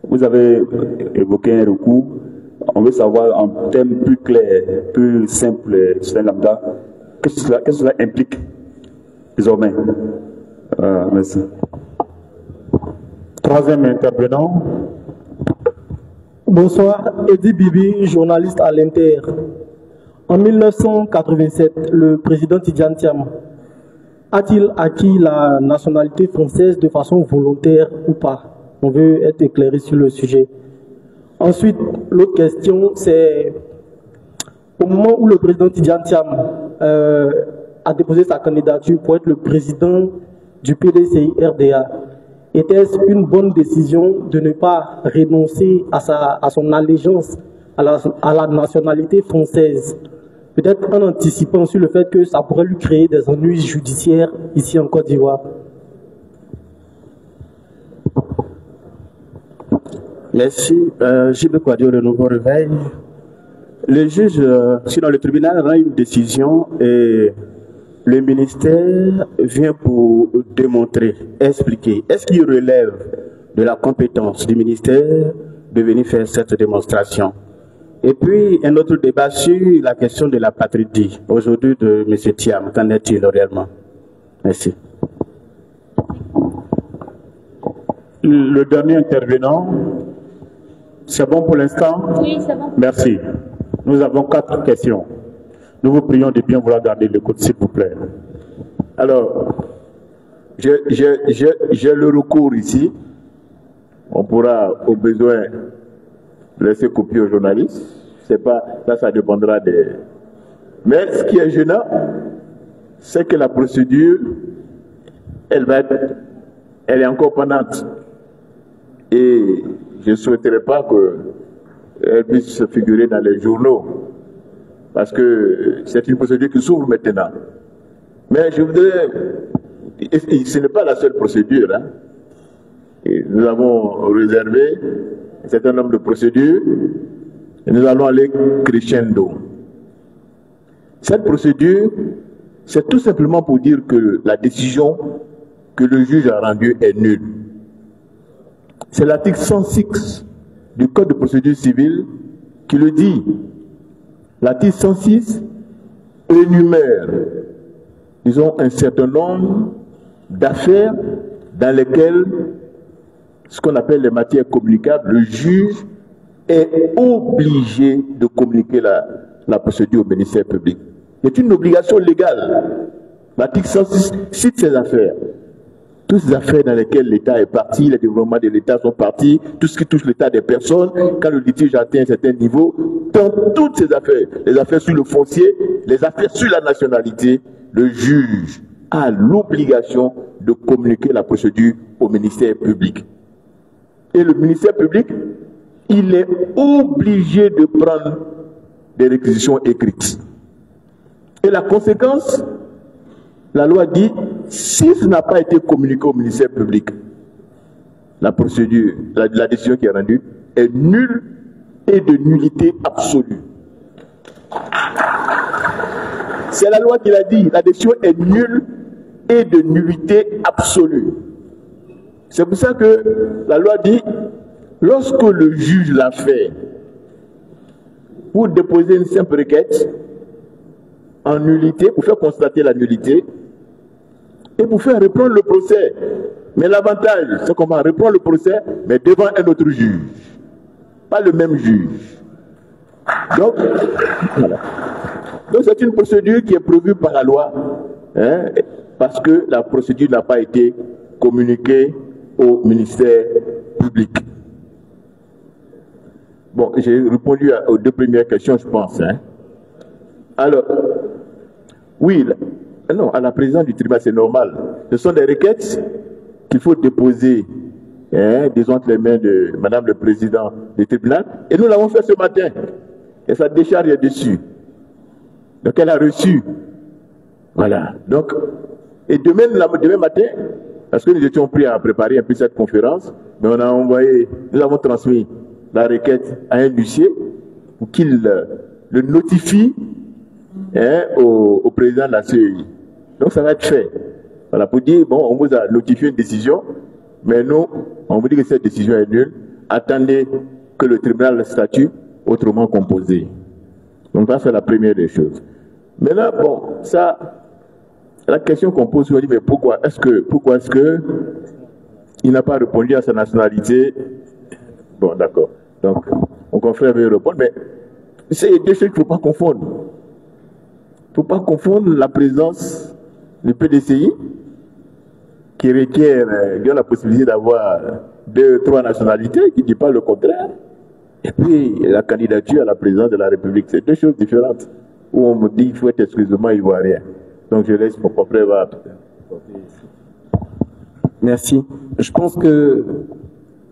Vous avez évoqué un recours. On veut savoir en termes plus clairs, plus simples, citoyen lambda, qu'est-ce que cela implique désormais. Merci. Troisième intervenant. Bonsoir, Eddy Bibi, journaliste à l'Inter. En 1987, le président Tidjane Thiam a-t-il acquis la nationalité française de façon volontaire ou pas? On veut être éclairé sur le sujet. Ensuite, l'autre question, c'est au moment où le président Tidjane Thiam a déposé sa candidature pour être le président du PDCI RDA, était-ce une bonne décision de ne pas renoncer à son allégeance à la nationalité française? Peut-être en anticipant sur le fait que ça pourrait lui créer des ennuis judiciaires ici en Côte d'Ivoire. Merci. J.B. Kouadio, le Nouveau Réveil. Le juge, dans le tribunal, rend une décision et le ministère vient pour démontrer, expliquer. Est-ce qu'il relève de la compétence du ministère de venir faire cette démonstration? Et puis, un autre débat sur la question de la patrie aujourd'hui de M. Thiam. Qu'en est-il réellement? Merci. Le dernier intervenant, c'est bon pour l'instant? Oui, c'est bon. Merci. Nous avons 4 questions. Nous vous prions de bien vouloir garder l'écoute, s'il vous plaît. Alors, j'ai le recours ici. On pourra, au besoin, laisser copier aux journalistes. C'est pas, ça dépendra des... Mais ce qui est gênant, c'est que la procédure, elle est encore pendante. Et je ne souhaiterais pas qu'elle puisse se figurer dans les journaux. Parce que c'est une procédure qui s'ouvre maintenant. Mais je voudrais... Ce n'est pas la seule procédure. Hein. Et nous avons réservé un certain nombre de procédures et nous allons aller crescendo. Cette procédure c'est tout simplement pour dire que la décision que le juge a rendue est nulle. C'est l'article 106 du Code de procédure civile qui le dit. L'article 106 énumère, disons, un certain nombre d'affaires dans lesquelles, ce qu'on appelle les matières communicables, le juge est obligé de communiquer la procédure au ministère public. C'est une obligation légale. L'article 106 cite ces affaires. Toutes ces affaires dans lesquelles l'État est parti, les développements de l'État sont partis, tout ce qui touche l'État des personnes, quand le litige atteint un certain niveau, dans toutes ces affaires, les affaires sur le foncier, les affaires sur la nationalité, le juge a l'obligation de communiquer la procédure au ministère public. Et le ministère public, il est obligé de prendre des réquisitions écrites. Et la conséquence, la loi dit, si ce n'a pas été communiqué au ministère public, la procédure, la décision qui est rendue est nulle et de nullité absolue. C'est la loi qui l'a dit, la décision est nulle et de nullité absolue. C'est pour ça que la loi dit, lorsque le juge l'a fait, pour déposer une simple requête en nullité, pour faire constater la nullité, et pour faire reprendre le procès. Mais l'avantage, c'est qu'on va reprendre le procès, mais devant un autre juge. Pas le même juge. Donc, voilà. Donc c'est une procédure qui est prévue par la loi, hein, parce que la procédure n'a pas été communiquée au ministère public. Bon, j'ai répondu aux deux premières questions, je pense. Hein. Alors, oui, non, à la présidente du tribunal, c'est normal. Ce sont des requêtes qu'il faut déposer, hein, disons, entre les mains de Madame le Président du tribunal. Et nous l'avons fait ce matin. Et sa décharge est dessus. Donc elle a reçu. Voilà. Donc, et demain matin, parce que nous étions pris à préparer un peu cette conférence, mais on a envoyé, nous avons transmis la requête à un huissier pour qu'il le notifie, hein, au président de la CEI. Donc ça va être fait. Voilà, pour dire, bon, on vous a notifié une décision, mais nous, on vous dit que cette décision est nulle. Attendez que le tribunal le statue autrement composé. Donc ça, c'est la première des choses. Maintenant, bon, ça, la question qu'on pose, on dit, mais pourquoi est-ce que il n'a pas répondu à sa nationalité? Bon, d'accord. Donc, mon confrère veut répondre, mais c'est deux choses qu'il ne faut pas confondre. Il ne faut pas confondre la présence du PDCI, qui requiert la possibilité d'avoir 2 ou 3 nationalités, qui ne dit pas le contraire, et puis la candidature à la présidence de la République. C'est deux choses différentes, où on me dit qu'il faut être exclusivement ivoirien. Donc je laisse mon confrère va. Merci. Je pense que,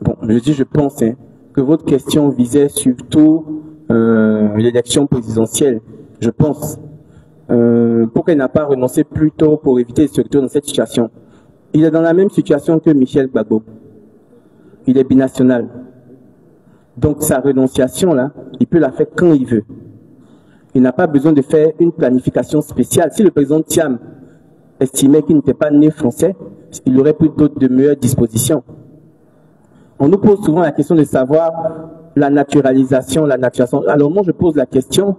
bon, je pense, hein, que votre question visait surtout l'élection présidentielle. Je pense. Pourquoi il n'a pas renoncé plus tôt pour éviter de se retrouver dans cette situation? Il est dans la même situation que Michel Gbagbo. Il est binational. Donc sa renonciation, là, il peut la faire quand il veut. Il n'a pas besoin de faire une planification spéciale. Si le président Thiam estimait qu'il n'était pas né français, il aurait pris d'autres de meilleures dispositions. On nous pose souvent la question de savoir la naturalisation, Alors moi, je pose la question,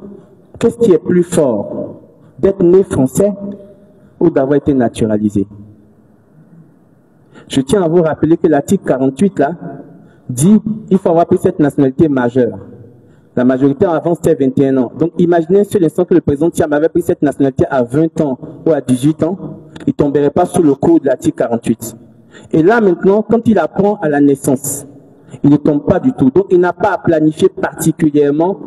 qu'est-ce qui est plus fort? D'être né français ou d'avoir été naturalisé? Je tiens à vous rappeler que l'article 48, là, dit qu'il faut avoir pris cette nationalité majeure. La majorité avant, c'était 21 ans. Donc, imaginez sur l'instant que le président Thiam avait pris cette nationalité à 20 ans ou à 18 ans, il ne tomberait pas sous le coup de l'article 48. Et là, maintenant, quand il apprend à la naissance, il ne tombe pas du tout. Donc, il n'a pas à planifier particulièrement,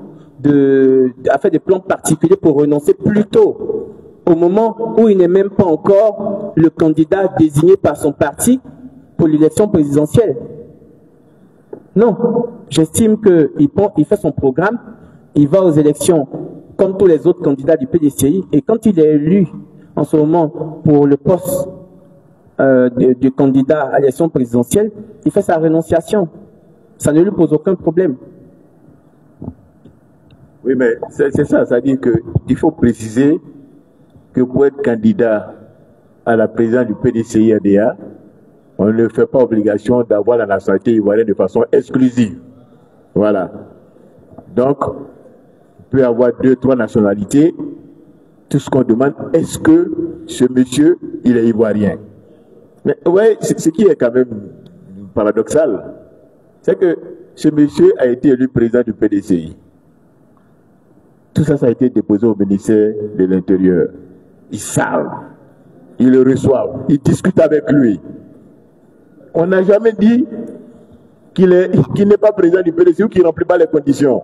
à faire des plans particuliers pour renoncer plus tôt, au moment où il n'est même pas encore le candidat désigné par son parti pour l'élection présidentielle. Non, j'estime qu'il fait son programme, il va aux élections comme tous les autres candidats du PDCI, et quand il est élu en ce moment pour le poste du candidat à l'élection présidentielle, il fait sa renonciation. Ça ne lui pose aucun problème. Oui, mais c'est ça, c'est-à-dire qu'il faut préciser que pour être candidat à la présidence du PDCI-RDA, on ne fait pas obligation d'avoir la nationalité ivoirienne de façon exclusive. Voilà. Donc, on peut avoir 2, 3 nationalités. Tout ce qu'on demande, est-ce que ce monsieur, il est ivoirien? Mais ouais, ce qui est quand même paradoxal, c'est que ce monsieur a été élu président du PDCI. Tout ça, ça a été déposé au ministère de l'Intérieur. Ils savent, ils le reçoivent, ils discutent avec lui. On n'a jamais dit qu'il n'est pas président du PDCI ou qu'il ne remplit pas les conditions.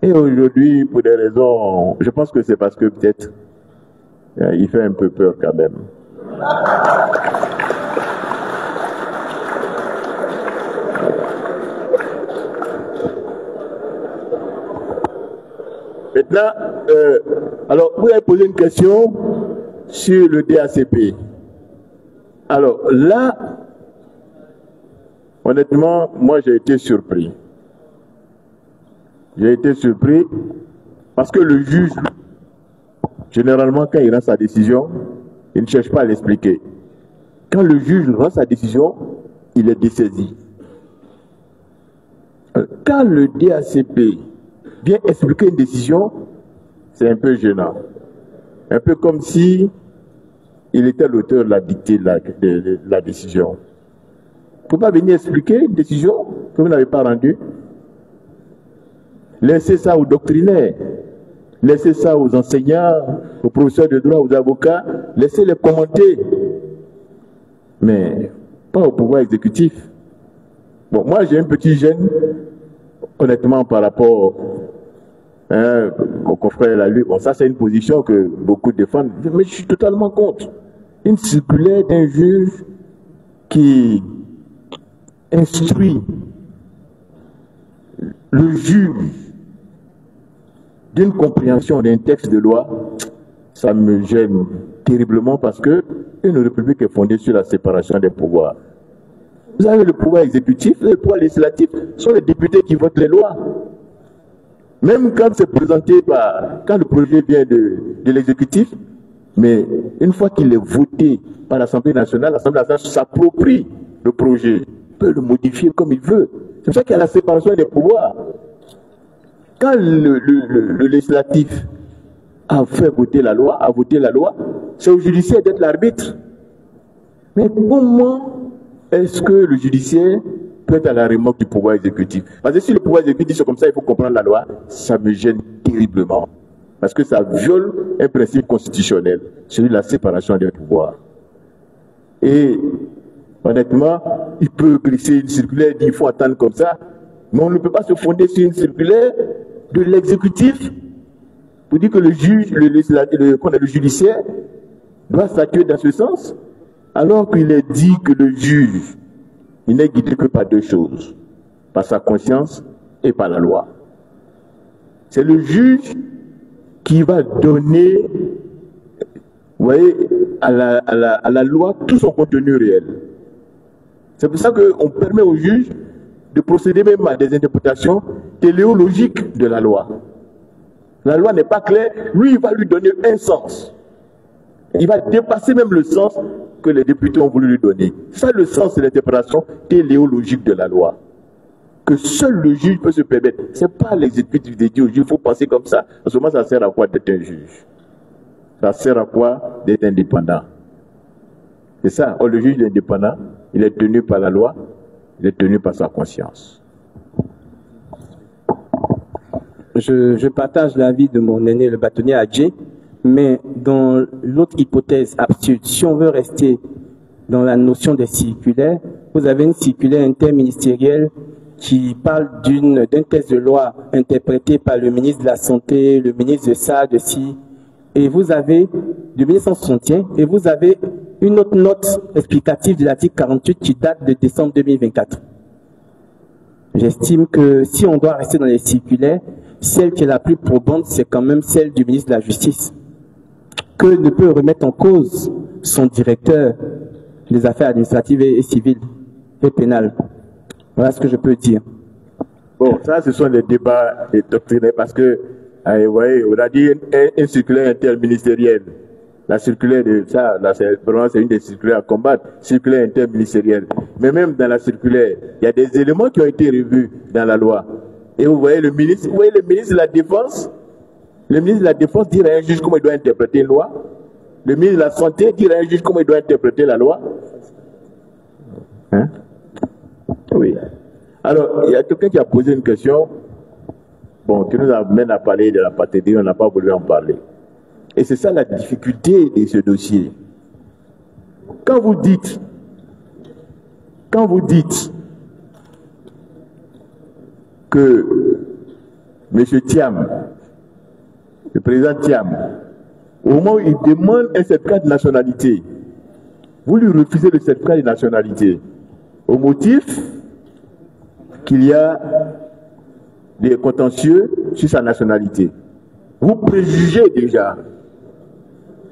Et aujourd'hui, pour des raisons, je pense que c'est parce que peut-être il fait un peu peur quand même. Maintenant, alors vous avez posé une question sur le DACP. Alors là, honnêtement, moi j'ai été surpris. J'ai été surpris parce que le juge, généralement quand il rend sa décision, il ne cherche pas à l'expliquer. Quand le juge rend sa décision, il est dessaisi. Quand le DACP vient expliquer une décision, c'est un peu gênant. Un peu comme si il était l'auteur de la dictée de la décision. Il ne faut pas venir expliquer une décision que vous n'avez pas rendue. Laissez ça aux doctrinaires, laissez ça aux enseignants, aux professeurs de droit, aux avocats, laissez-les commenter. Mais pas au pouvoir exécutif. Bon, moi j'ai un petit gêne, honnêtement, par rapport au confrère Lalu. Bon, ça c'est une position que beaucoup défendent, mais je suis totalement contre. Une circulaire d'un juge qui instruit le juge d'une compréhension d'un texte de loi, ça me gêne terriblement parce que une république est fondée sur la séparation des pouvoirs. Vous avez le pouvoir exécutif, le pouvoir législatif, ce sont les députés qui votent les lois. Même quand c'est présenté quand le projet vient de l'exécutif, mais une fois qu'il est voté par l'Assemblée nationale s'approprie le projet, peut le modifier comme il veut. C'est pour ça qu'il y a la séparation des pouvoirs. Quand le législatif a fait voter la loi, c'est au judiciaire d'être l'arbitre. Mais comment est-ce que le judiciaire peut être à la remorque du pouvoir exécutif? Parce que si le pouvoir exécutif c'est comme ça, il faut comprendre la loi, ça me gêne terriblement. Parce que ça viole un principe constitutionnel, celui de la séparation des pouvoirs. Et honnêtement, il peut glisser une circulaire, il faut attendre comme ça, mais on ne peut pas se fonder sur une circulaire de l'exécutif pour dire que le juge, le judiciaire doit statuer dans ce sens, alors qu'il est dit que le juge, il n'est guidé que par 2 choses, par sa conscience et par la loi. C'est le juge qui va donner, vous voyez, à la loi tout son contenu réel. C'est pour ça qu'on permet au juge de procéder même à des interprétations téléologiques de la loi. La loi n'est pas claire, lui il va lui donner un sens. Il va dépasser même le sens que les députés ont voulu lui donner. C'est ça le sens de l'interprétation téléologique de la loi. Que seul le juge peut se permettre. Ce n'est pas l'exécutif de dire au juge, il faut penser comme ça. En ce moment, ça sert à quoi d'être un juge? Ça sert à quoi d'être indépendant? C'est ça. Or, le juge est indépendant, il est tenu par la loi, il est tenu par sa conscience. Je partage l'avis de mon aîné, le bâtonnier Adjé, mais dans l'autre hypothèse absurde, si on veut rester dans la notion des circulaires, vous avez une circulaire interministérielle qui parle d'un texte de loi interprété par le ministre de la Santé, le ministre de ça, de ci, et vous avez, de 1961, et vous avez une autre note explicative de l'article 48 qui date de décembre 2024. J'estime que si on doit rester dans les circulaires, celle qui est la plus probante, c'est quand même celle du ministre de la Justice, que ne peut remettre en cause son directeur des affaires administratives et civiles et pénales. Voilà ce que je peux dire. Bon, ça, ce sont des débats doctrinaires parce que Ah, vous voyez, on a dit une circulaire interministérielle. La circulaire de ça, là, c'est une des circulaires à combattre, circulaire interministérielle. Mais même dans la circulaire, il y a des éléments qui ont été revus dans la loi. Et vous voyez le ministre de la Défense, dire à un juge comment il doit interpréter une loi. Le ministre de la Santé dire à un juge comment il doit interpréter la loi. Hein? Oui. Alors, il y a quelqu'un qui a posé une question, bon, qui nous amène à parler de la patrie, on n'a pas voulu en parler. Et c'est ça la difficulté de ce dossier. Quand vous dites que M. Thiam, le président Thiam, au moment où il demande un certificat de nationalité, vous lui refusez le certificat de nationalité au motif qu'il y a des contentieux sur sa nationalité. Vous préjugez déjà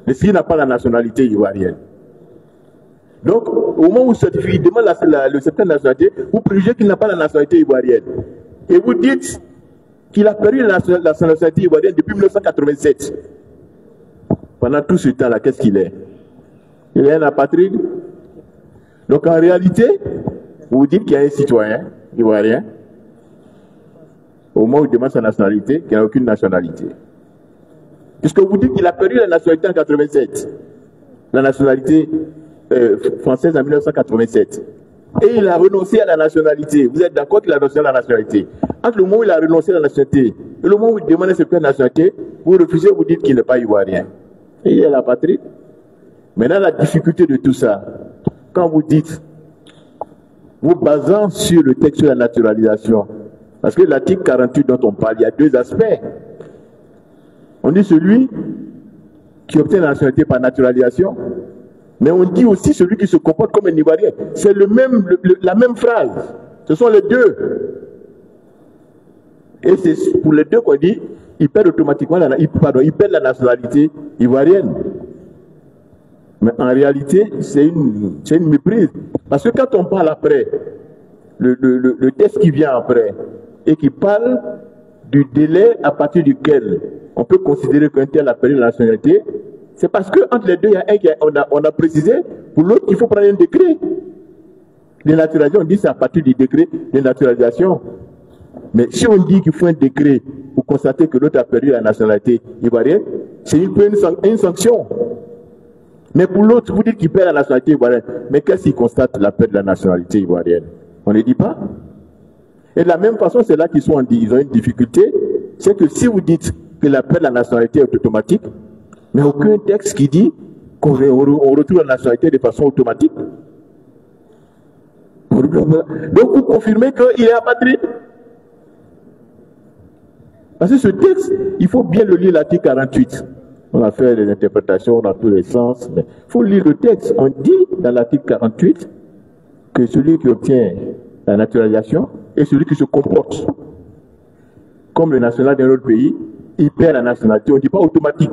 de ce qu'il n'a pas la nationalité ivoirienne. Donc, au moment où il demande le certificat de nationalité, vous préjugez qu'il n'a pas la nationalité ivoirienne. Et vous dites qu'il a perdu la nationalité ivoirienne depuis 1987. Pendant tout ce temps-là, qu'est-ce qu'il est? Il est un apatride. Donc, en réalité, vous dites qu'il y a un citoyen ivoirien, au moment où il demande sa nationalité, qu'il n'a aucune nationalité. Puisque vous dites qu'il a perdu la nationalité en 1987, la nationalité française en 1987. Et il a renoncé à la nationalité. Vous êtes d'accord qu'il a renoncé à la nationalité? Entre le moment où il a renoncé à la nationalité et le moment où il demande ce certificat de nationalité, vous refusez, vous dites qu'il n'est pas ivoirien. Et il est la patrie. Maintenant, la difficulté de tout ça, quand vous dites, vous basant sur le texte de la naturalisation, parce que l'article 48 dont on parle, il y a deux aspects. On dit celui qui obtient la nationalité par naturalisation, mais on dit aussi celui qui se comporte comme un Ivoirien. C'est la même phrase. Ce sont les deux. Et c'est pour les deux qu'on dit, il perd automatiquement, il perd la nationalité ivoirienne. Mais en réalité, c'est une méprise. Parce que quand on parle après, le texte qui vient après, et qui parle du délai à partir duquel on peut considérer qu'un tel a perdu la nationalité, c'est parce qu'entre les deux, il y a on a précisé, pour l'autre, il faut prendre un décret. Les naturalisations, on dit c'est à partir du décret de naturalisation. Mais si on dit qu'il faut un décret pour constater que l'autre a perdu la nationalité ivoirienne, c'est une sanction. Mais pour l'autre, vous dites qu'il perd la nationalité ivoirienne. Mais qu'est-ce qu'il constate la perte de la nationalité ivoirienne? On ne dit pas. Et de la même façon, c'est là qu'ils ont une difficulté. C'est que si vous dites que la perte de la nationalité est automatique, mais aucun texte qui dit qu'on retrouve la nationalité de façon automatique. Donc vous confirmez qu'il est apatride. Parce que ce texte, il faut bien le lire, l'article 48. On a fait des interprétations dans tous les sens, mais il faut lire le texte. On dit dans l'article 48 que celui qui obtient la naturalisation est celui qui se comporte comme le national d'un autre pays, il perd la nationalité. On ne dit pas automatique,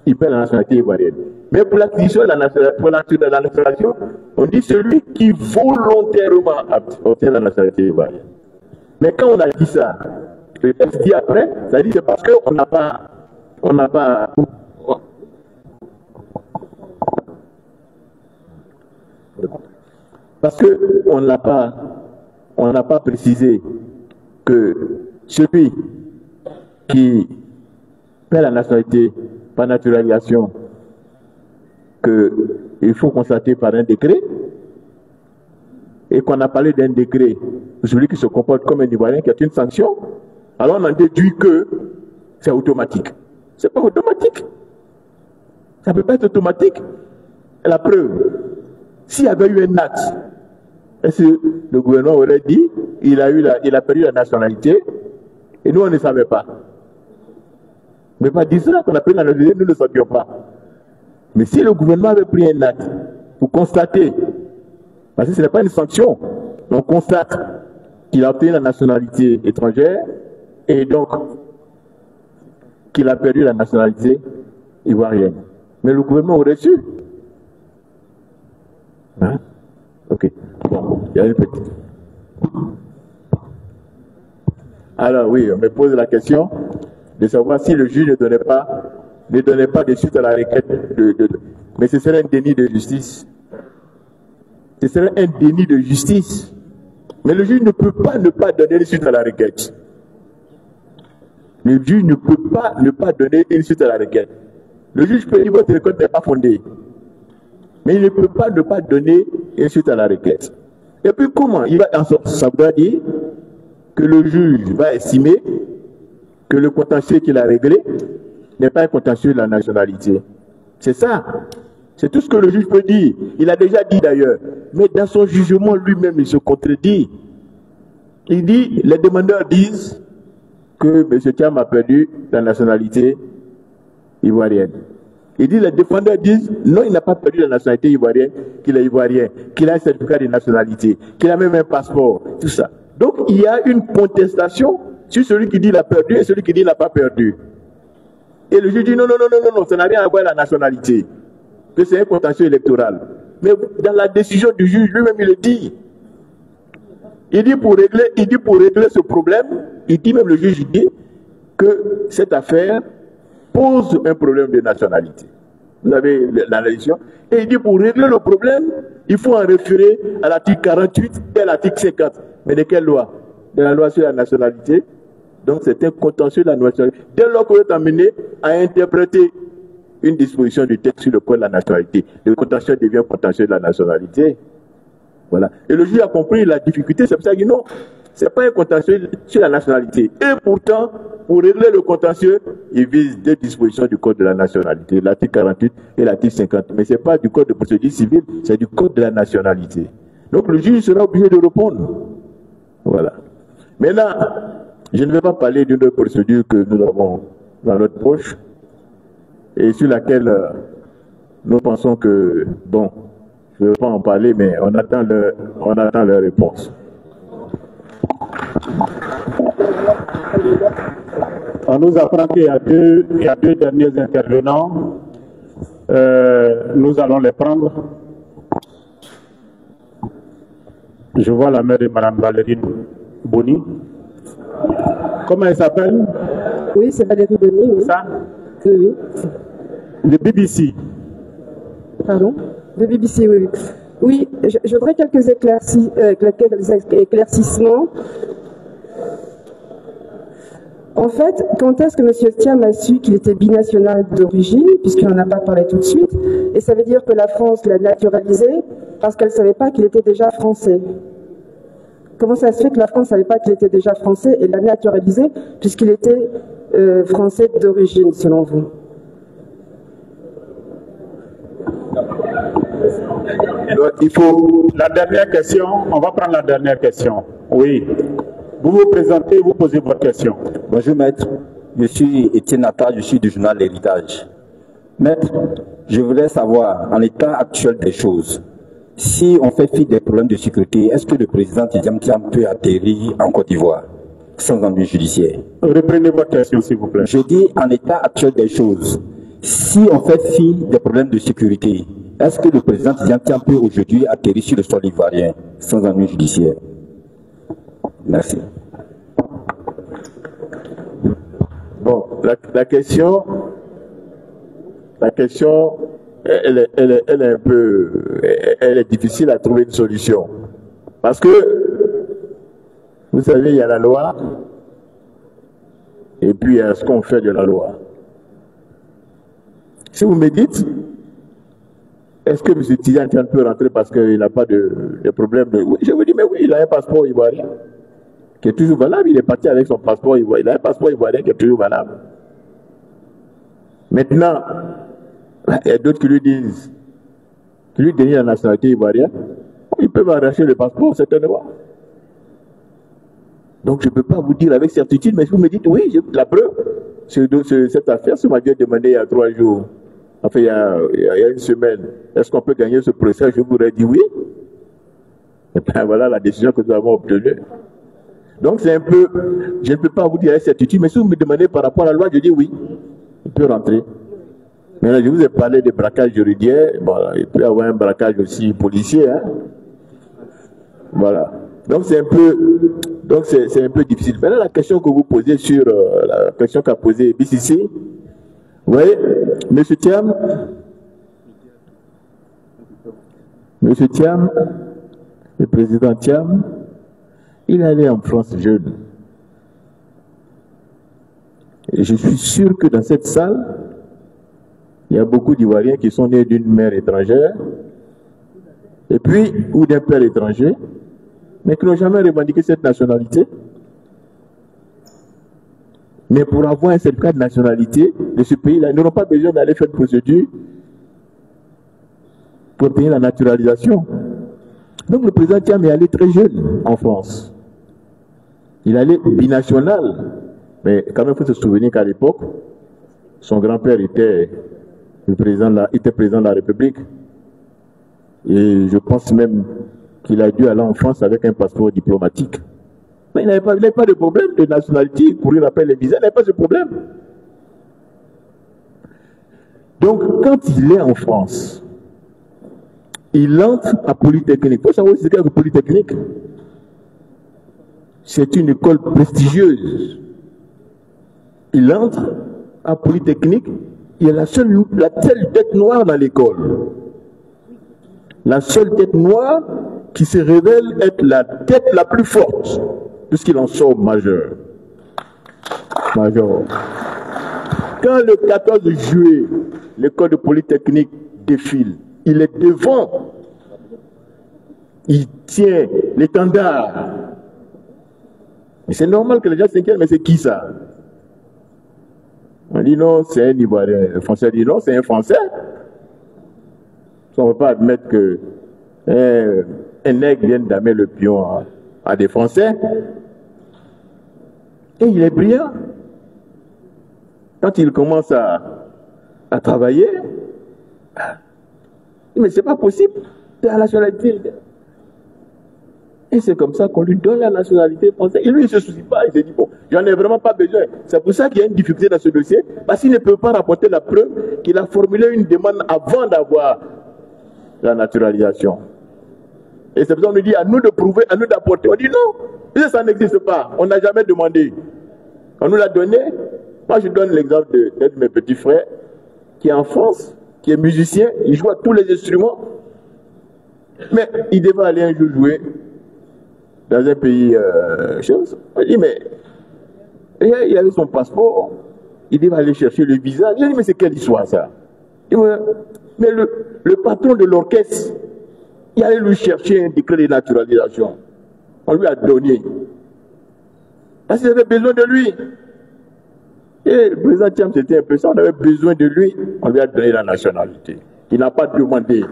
il perd la nationalité ivoirienne. Mais pour l'acquisition de la nationalisation, on dit celui qui volontairement obtient la nationalité ivoirienne. Mais quand on a dit ça, le texte dit après, ça dit c'est parce qu'on n'a pas parce qu'on n'a pas précisé que celui qui perd la nationalité par naturalisation, qu'il faut constater par un décret, et qu'on a parlé d'un décret pour celui qui se comporte comme un Ivoirien qui a une sanction, alors on en déduit que c'est automatique. C'est pas automatique. Ça ne peut pas être automatique. Et la preuve, s'il y avait eu un acte, est-ce que le gouvernement aurait dit il a perdu la nationalité et nous on ne savait pas? Mais pas dire ça, qu'on a perdu la nationalité, nous ne savions pas. Mais si le gouvernement avait pris un acte pour constater, parce que ce n'est pas une sanction, on constate qu'il a obtenu la nationalité étrangère et donc qu'il a perdu la nationalité ivoirienne. Mais le gouvernement aurait su. Hein? Ok. Bon, il y a une petite. Alors oui, on me pose la question. de savoir si le juge ne donnait pas de suite à la requête. Mais ce serait un déni de justice. Ce serait un déni de justice. Mais le juge ne peut pas ne pas donner une suite à la requête. Le juge ne peut pas ne pas donner une suite à la requête. Le juge peut dire que votre requête n'est pas fondée. Mais il ne peut pas ne pas donner une suite à la requête. Et puis comment il va en sorte, ça doit dire que le juge va estimer que le contentieux qu'il a réglé n'est pas un contentieux de la nationalité. C'est ça. C'est tout ce que le juge peut dire. Il a déjà dit d'ailleurs. Mais dans son jugement lui-même, il se contredit. Il dit, les demandeurs disent que M. Thiam a perdu la nationalité ivoirienne. Il dit, les défendeurs disent, non, il n'a pas perdu la nationalité ivoirienne, qu'il est ivoirien, qu'il a un certificat de nationalité, qu'il a même un passeport, tout ça. Donc, il y a une contestation sur celui qui dit qu'il a perdu et celui qui dit qu'il n'a pas perdu. Et le juge dit, non, ça n'a rien à voir avec la nationalité, que c'est un contentieux électoral. Mais dans la décision du juge, lui-même, il le dit. Il dit pour régler ce problème, il dit même le juge dit que cette affaire pose un problème de nationalité. Vous avez la décision. Et il dit pour régler le problème, il faut en référer à l'article 48 et à l'article 50. Mais de quelle loi? De la loi sur la nationalité. Donc c'est un contentieux de la nationalité. Dès lors qu'on est amené à interpréter une disposition du texte sur le code de la nationalité, le contentieux devient contentieux de la nationalité. Voilà. Et le juge a compris la difficulté, c'est pour ça qu'il dit non, ce n'est pas un contentieux sur la nationalité. Et pourtant, pour régler le contentieux, il vise deux dispositions du code de la nationalité, l'article 48 et l'article 50. Mais ce n'est pas du code de procédure civile, c'est du code de la nationalité. Donc le juge sera obligé de répondre. Voilà. Maintenant, je ne vais pas parler d'une autre procédure que nous avons dans notre poche et sur laquelle nous pensons que, bon, je ne vais pas en parler, mais on attend leur réponse. On nous apprend qu'il y a deux derniers intervenants. Nous allons les prendre. Je vois la mère de Mme Valérie Boni. Comment elle s'appelle? Oui, c'est Valérie Boni, oui. Ça? Oui. Le BBC. Pardon? Le BBC, oui. Oui, je voudrais quelques éclaircissements. En fait, quand est-ce que M. Thiam a su qu'il était binational d'origine, puisqu'il n'en a pas parlé tout de suite, et ça veut dire que la France l'a naturalisé parce qu'elle ne savait pas qu'il était déjà français. Comment ça se fait que la France ne savait pas qu'il était déjà français et l'a naturalisé puisqu'il était français d'origine, selon vous? Donc, il faut la dernière question. On va prendre la dernière question. Oui. Vous vous présentez, vous posez votre question. Bonjour maître, je suis Étienne Attal, je suis du journal L'Héritage. Maître, je voudrais savoir, en l'état actuel des choses, si on fait fi des problèmes de sécurité, est-ce que le président Tidjam Thiam peut atterrir en Côte d'Ivoire sans ennui judiciaire? Reprenez votre question s'il vous plaît. Je dis, en l'état actuel des choses, si on fait fi des problèmes de sécurité, est-ce que le président Tidjam Thiam peut aujourd'hui atterrir sur le sol ivoirien sans ennui judiciaire? Merci. Bon, la question, elle est un peu, elle est difficile à trouver une solution. Parce que, vous savez, il y a la loi, et puis il y a ce qu'on fait de la loi. Si vous me dites, est-ce que M. Tidjam Thiam peut rentrer parce qu'il n'a pas de problème de... Oui, je vous dis, mais oui, il a un passeport ivoirien qui est toujours valable. Il est parti avec son passeport ivoirien. Il a un passeport ivoirien qui est toujours valable. Maintenant, il y a d'autres qui lui disent, qui lui dénient la nationalité ivoirienne. Ils peuvent arracher le passeport, certainement. Donc je ne peux pas vous dire avec certitude, mais si vous me dites, oui, la preuve, cette affaire, ce m'a bien demandé il y a 3 jours. Enfin, il y a une semaine, est-ce qu'on peut gagner ce procès? Je vous aurais dit oui. Et bien voilà la décision que nous avons obtenue. Donc c'est un peu, je ne peux pas vous dire avec certitude, mais si vous me demandez par rapport à la loi, je dis oui, il peut rentrer. Maintenant, je vous ai parlé de braquage juridique, bon, il peut y avoir un braquage aussi policier. Hein? Voilà. Donc c'est un peu, Donc c'est un peu difficile. Maintenant, la question que vous posez sur la question qu'a posée BCC, vous voyez, M. Thiam, le président Thiam, il est allé en France jeune. Et je suis sûr que dans cette salle, il y a beaucoup d'Ivoiriens qui sont nés d'une mère étrangère, et puis, ou d'un père étranger, mais qui n'ont jamais revendiqué cette nationalité. Mais pour avoir un certificat de nationalité de ce pays-là, ils n'auront pas besoin d'aller faire une procédure pour obtenir la naturalisation. Donc le président Thiam est allé très jeune en France. Il est allé binational. Mais quand même, il faut se souvenir qu'à l'époque, son grand-père était président de la République. Et je pense même qu'il a dû aller en France avec un passeport diplomatique. Mais il n'avait pas de problème de nationalité pour lui rappeler les visas, il n'avait pas ce problème. Donc, quand il est en France, il entre à Polytechnique. Il faut savoir ce qu'est la Polytechnique. C'est une école prestigieuse. Il entre à Polytechnique, il y a la seule tête noire dans l'école. La seule tête noire qui se révèle être la tête la plus forte, puisqu'il en sort majeur. Quand le 14 juillet, l'école de Polytechnique défile, il est devant, il tient l'étendard. Mais c'est normal que les gens s'inquiètent, mais c'est qui ça? On dit non, c'est un Ivoirien. Le Français dit non, c'est un Français. On ne peut pas admettre que un nègre vienne damer le pion à des Français. Et il est brillant. Quand il commence à travailler, mais c'est pas possible, c'est la nationalité. Et c'est comme ça qu'on lui donne la nationalité française. Et lui, il ne se soucie pas, il se dit, bon, j'en ai vraiment pas besoin. C'est pour ça qu'il y a une difficulté dans ce dossier, parce qu'il ne peut pas rapporter la preuve qu'il a formulé une demande avant d'avoir la naturalisation. Et c'est pour ça qu'on nous dit, à nous de prouver, à nous d'apporter. On dit non, ça n'existe pas, on n'a jamais demandé. On nous l'a donné. Moi, je donne l'exemple d'un de mes petits frères, qui est en France, qui est musicien, il joue à tous les instruments, mais il devait aller un jour jouer dans un pays chose. On dit, mais il avait son passeport, il devait aller chercher le visa. J'ai dit, mais c'est quelle histoire ça? Il dit, mais le patron de l'orchestre, il allait lui chercher un décret de naturalisation. On lui a donné. Parce qu'il avait besoin de lui. Et le président Thiam, c'était un peu ça, on avait besoin de lui, on lui a donné la nationalité. Il n'a pas demandé.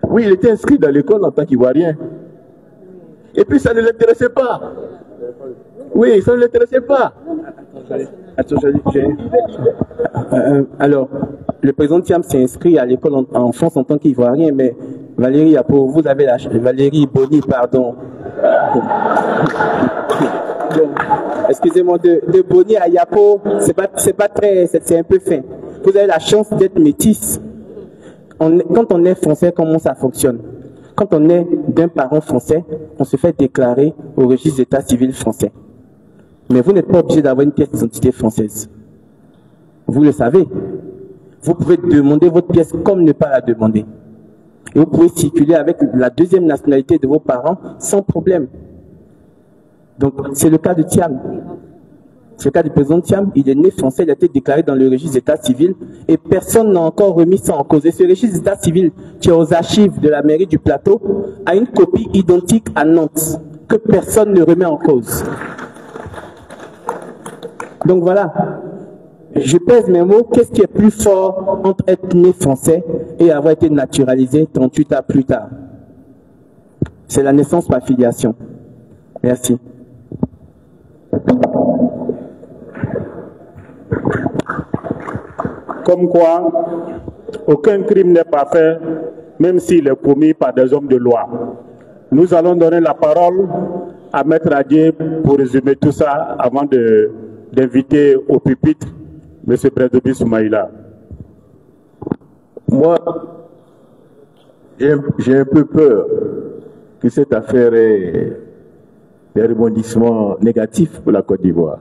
Oui, il était inscrit dans l'école en tant qu'Ivoirien. Et puis ça ne l'intéressait pas. Oui, ça ne l'intéressait pas. Alors, le président Thiam s'est inscrit à l'école en France en tant qu'Ivoirien, mais Valérie Yapo, vous avez Valérie Boni, pardon. Excusez-moi, de Boni à Yapo, c'est un peu fin. Vous avez la chance d'être métisse. Quand on est français, comment ça fonctionne? Quand on est d'un parent français, on se fait déclarer au registre d'état civil français. Mais vous n'êtes pas obligé d'avoir une pièce d'identité française. Vous le savez. Vous pouvez demander votre pièce comme ne pas la demander. Et vous pouvez circuler avec la deuxième nationalité de vos parents sans problème. Donc, c'est le cas de Thiam. C'est le cas du président Thiam. Il est né français, il a été déclaré dans le registre d'état civil et personne n'a encore remis ça en cause. Et ce registre d'état civil qui est aux archives de la mairie du Plateau a une copie identique à Nantes que personne ne remet en cause. Donc voilà, je pèse mes mots. Qu'est-ce qui est plus fort entre être né français et avoir été naturalisé 38 ans plus tard? C'est la naissance par filiation. Merci. Comme quoi, aucun crime n'est pas fait, même s'il est commis par des hommes de loi. Nous allons donner la parole à Maître Adié pour résumer tout ça avant d'inviter au pupitre M. Brédobi Soumaïla. Moi, j'ai un peu peur que cette affaire ait des rebondissements négatifs pour la Côte d'Ivoire.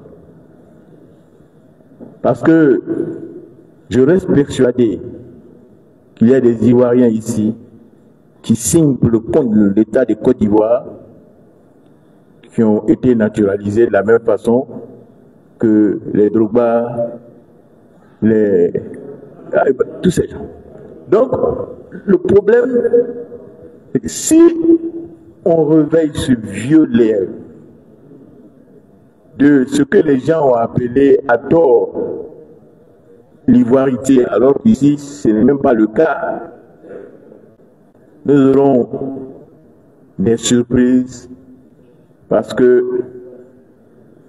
Parce que je reste persuadé qu'il y a des Ivoiriens ici qui signent pour le compte de l'État de Côte d'Ivoire, qui ont été naturalisés de la même façon que les Drogba, tous ces gens. Donc, le problème, c'est que si on réveille ce vieux lait de ce que les gens ont appelé à tort l'ivoirité, alors qu'ici, ce n'est même pas le cas, nous aurons des surprises parce que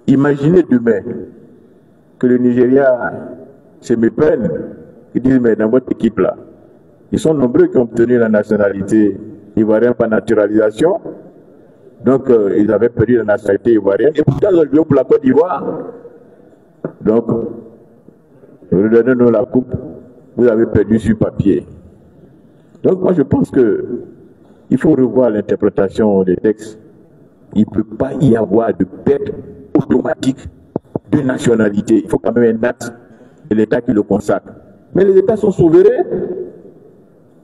imaginez demain que le Nigeria se méprenne et disent mais dans votre équipe là, ils sont nombreux qui ont obtenu la nationalité ivoirienne par naturalisation, donc ils avaient perdu la nationalité ivoirienne et pourtant ils ont joué pour la Côte d'Ivoire. Donc, redonnez-nous la coupe, vous avez perdu sur papier. Donc moi je pense que il faut revoir l'interprétation des textes. Il ne peut pas y avoir de perte automatique de nationalité. Il faut quand même un acte de l'État qui le consacre. Mais les États sont souverains.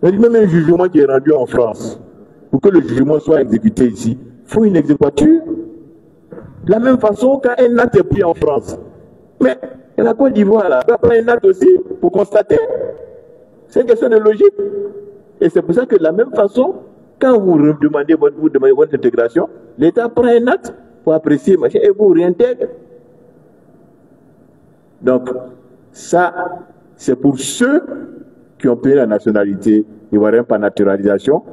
Même un jugement qui est rendu en France, pour que le jugement soit exécuté ici, il faut une exéquature. De la même façon qu'un acte est pris en France. Mais la Côte d'Ivoire, là, va prendre un acte aussi pour constater. C'est une question de logique. Et c'est pour ça que de la même façon, quand vous demandez votre intégration, l'État prend un acte pour apprécier, machin, et vous réintègre. Donc, ça, c'est pour ceux qui ont payé la nationalité ivoirienne par naturalisation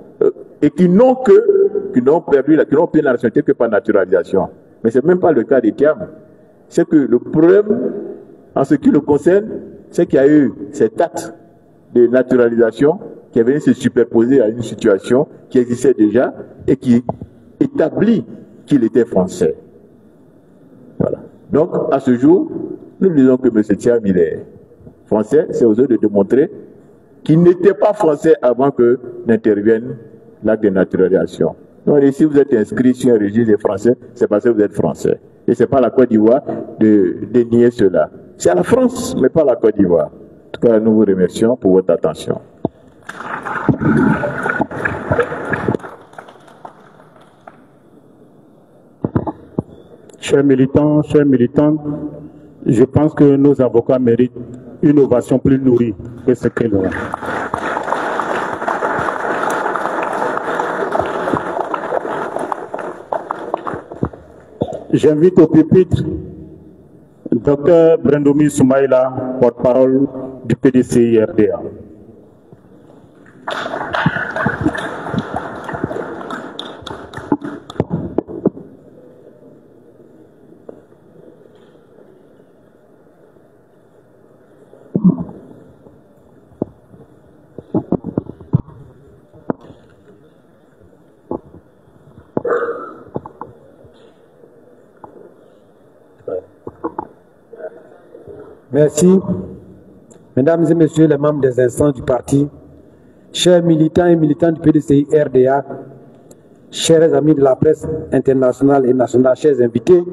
et qui n'ont payé la nationalité que par naturalisation. Mais ce n'est même pas le cas des Thiam. C'est que le problème, en ce qui le concerne, c'est qu'il y a eu cet acte de naturalisation qui est venu se superposer à une situation qui existait déjà et qui établit qu'il était français. Voilà. Donc, à ce jour, nous disons que M. Thiam, il est français, c'est aux autres de démontrer qu'il n'était pas français avant que n'intervienne l'acte de naturalisation. Donc, si vous êtes inscrit sur un registre des Français, c'est parce que vous êtes français. Et ce n'est pas la Côte d'Ivoire de nier cela. C'est à la France, mais pas la Côte d'Ivoire. En tout cas, nous vous remercions pour votre attention. Chers militants, chères militantes, je pense que nos avocats méritent une ovation plus nourrie que ce qu'ils ont. J'invite au pupitre Dr Brendomi Soumaïla, porte-parole du PDCI-RDA. Merci. Mesdames et messieurs les membres des instances du parti, chers militants et militantes du PDCI-RDA, chers amis de la presse internationale et nationale, chers invités,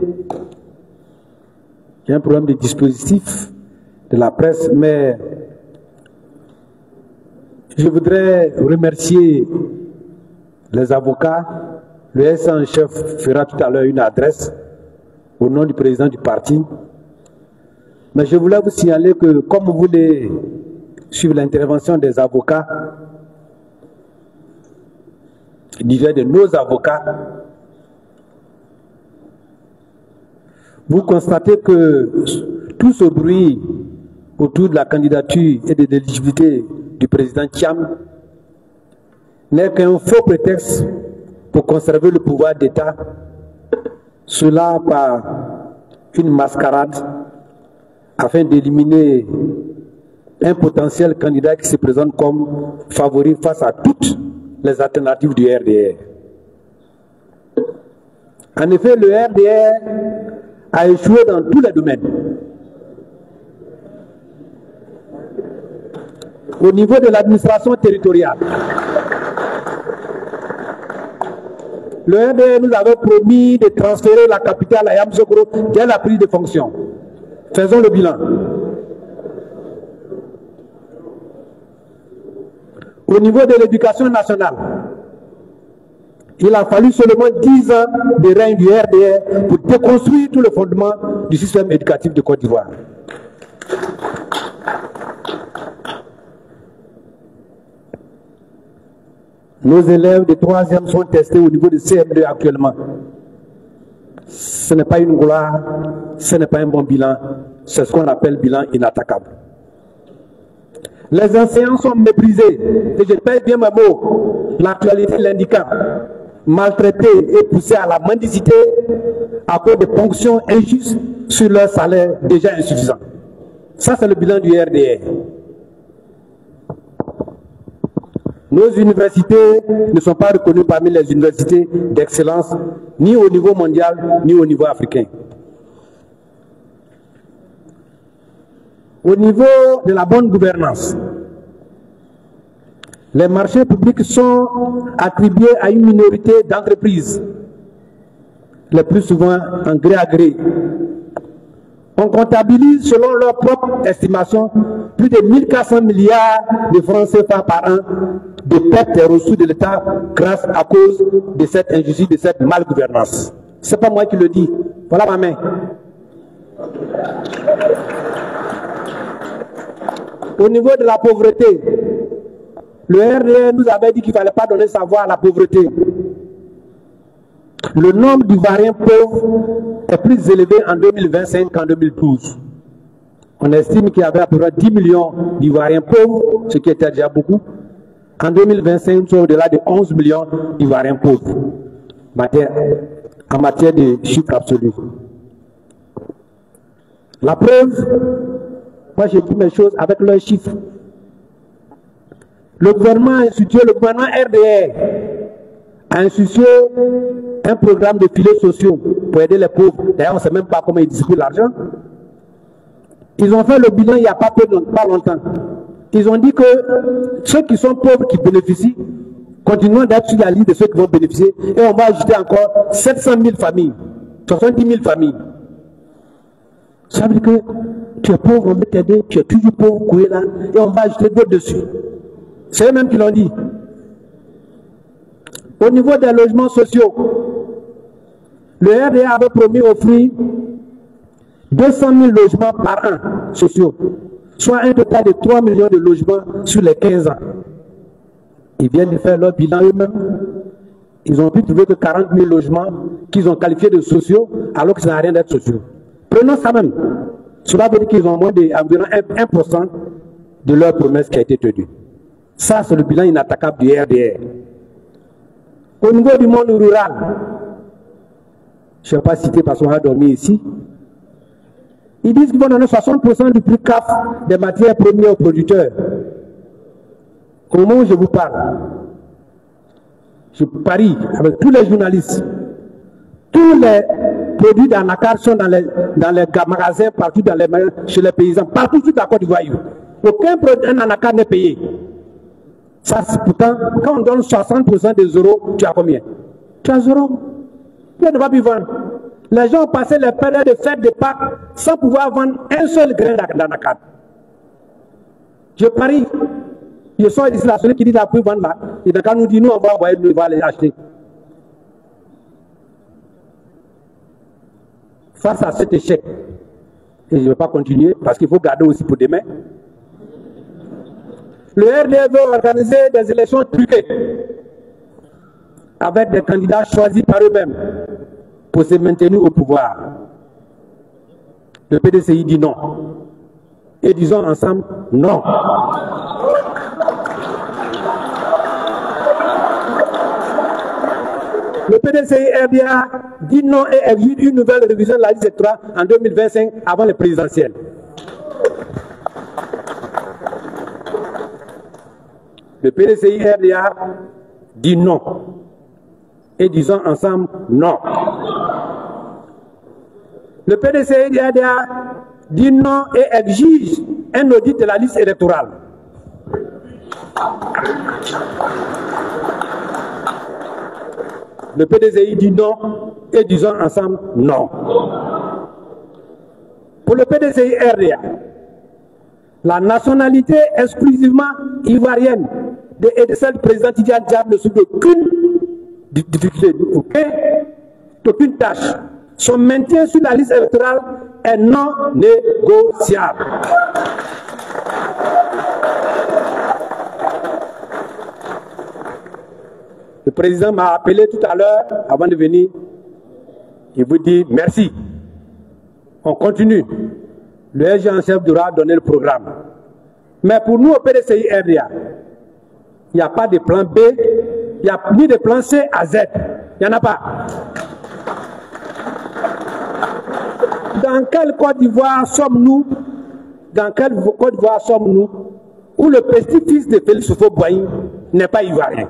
il y a un problème de dispositif de la presse, mais je voudrais remercier les avocats. Le SA en chef fera tout à l'heure une adresse au nom du président du parti. Mais je voulais vous signaler que, comme vous voulez suivre l'intervention des avocats, de nos avocats, vous constatez que tout ce bruit autour de la candidature et de l'éligibilité du président Thiam n'est qu'un faux prétexte pour conserver le pouvoir d'État, cela par une mascarade afin d'éliminer un potentiel candidat qui se présente comme favori face à toutes les alternatives du RDR. En effet, le RDR a échoué dans tous les domaines. Au niveau de l'administration territoriale, le RDR nous avait promis de transférer la capitale à Yamoussoukro dès la prise de fonction. Faisons le bilan. Au niveau de l'éducation nationale, il a fallu seulement 10 ans de règne du RDR pour déconstruire tout le fondement du système éducatif de Côte d'Ivoire. Nos élèves de 3e sont testés au niveau de CM2 actuellement. Ce n'est pas une gloire, ce n'est pas un bon bilan, c'est ce qu'on appelle bilan inattaquable. Les enseignants sont méprisés, et je pèse bien mes mots, l'actualité l'indiquant, maltraités et poussés à la mendicité à cause de ponctions injustes sur leur salaire déjà insuffisant. Ça, c'est le bilan du RDR. Nos universités ne sont pas reconnues parmi les universités d'excellence, ni au niveau mondial, ni au niveau africain. Au niveau de la bonne gouvernance, les marchés publics sont attribués à une minorité d'entreprises, le plus souvent en gré à gré. On comptabilise, selon leur propre estimation, plus de 1400 milliards de francs CFA par an de pertes reçues de l'État grâce à cause de cette injustice, de cette malgouvernance. Ce n'est pas moi qui le dis. Voilà ma main. Au niveau de la pauvreté, le RDR nous avait dit qu'il ne fallait pas donner sa voix à la pauvreté. Le nombre d'Ivoiriens pauvres est plus élevé en 2025 qu'en 2012. On estime qu'il y avait à peu près 10 millions d'Ivoiriens pauvres, ce qui était déjà beaucoup. En 2025, nous sommes au-delà de 11 millions d'Ivoiriens pauvres en matière de chiffres absolus. La preuve, moi j'ai dit mes choses avec leurs chiffres. Le gouvernement a institué, le gouvernement RDR a institué un programme de filets sociaux pour aider les pauvres. D'ailleurs, on ne sait même pas comment ils distribuent l'argent. Ils ont fait le bilan il n'y a pas longtemps. Ils ont dit que ceux qui sont pauvres, qui bénéficient, continuent d'être sur la liste de ceux qui vont bénéficier. Et on va ajouter encore 700 000 familles, 70 000 familles. Ça veut dire que tu es pauvre, on veut t'aider, tu es toujours pauvre, coué là, et on va ajouter d'autres dessus. C'est eux-mêmes qui l'ont dit. Au niveau des logements sociaux, le RDA avait promis d'offrir 200 000 logements par an sociaux, soit un total de 3 millions de logements sur les 15 ans. Ils viennent de faire leur bilan eux-mêmes. Ils ont pu trouver que 40 000 logements qu'ils ont qualifiés de sociaux, alors que ça n'a rien d'être sociaux. Prenons ça même. Cela veut dire qu'ils ont moins d'environ 1% de leur promesse qui a été tenue. Ça, c'est le bilan inattaquable du RDR. Au niveau du monde rural, je ne vais pas citer parce qu'on a dormi ici, ils disent qu'ils vont donner 60% du prix CAF des matières premières aux producteurs. Au moment où je vous parle, je parie avec tous les journalistes, tous les produits d'Anakar sont dans les magasins, partout chez les paysans, partout sur la Côte d'Ivoire. Aucun produit d'Anakar n'est payé. Ça, pourtant, quand on donne 60% des euros, tu as combien? Tu as 0. Tu ne vas plus vendre. Les gens ont passé les périodes de fête de Pâques sans pouvoir vendre un seul grain d'Anakar. Je parie. Je sors d'ici là, celui qui dit qu'il a pu vendre là, et quand nous dit nous, on va envoyer, nous, on va les acheter. Face à cet échec, et je ne vais pas continuer parce qu'il faut garder aussi pour demain, le RDR veut organiser des élections truquées avec des candidats choisis par eux-mêmes pour se maintenir au pouvoir. Le PDCI dit non. Et disons ensemble non. Le PDCI-RDA dit non et exige une nouvelle révision de la liste électorale en 2025 avant les présidentielles. Le PDCI-RDA dit non. Et disons ensemble non. Le PDCI-RDA dit non et exige un audit de la liste électorale. Le PDCI dit non et disons ensemble non. Pour le PDCI RDA, la nationalité exclusivement ivoirienne et de celle du président Tidjane Diab ne souffre aucune difficulté, aucune tâche. Son maintien sur la liste électorale est non négociable. Le président m'a appelé tout à l'heure avant de venir. Il vous dit merci. On continue. Le SG en chef devra donner le programme. Mais pour nous au PDCI RDA, il n'y a pas de plan B, il n'y a ni de plan C à Z. Il n'y en a pas. Dans quelle Côte d'Ivoire sommes-nous? Dans quelle Côte d'Ivoire sommes-nous où le petit-fils de Félix Houphouët-Boigny n'est pas ivoirien?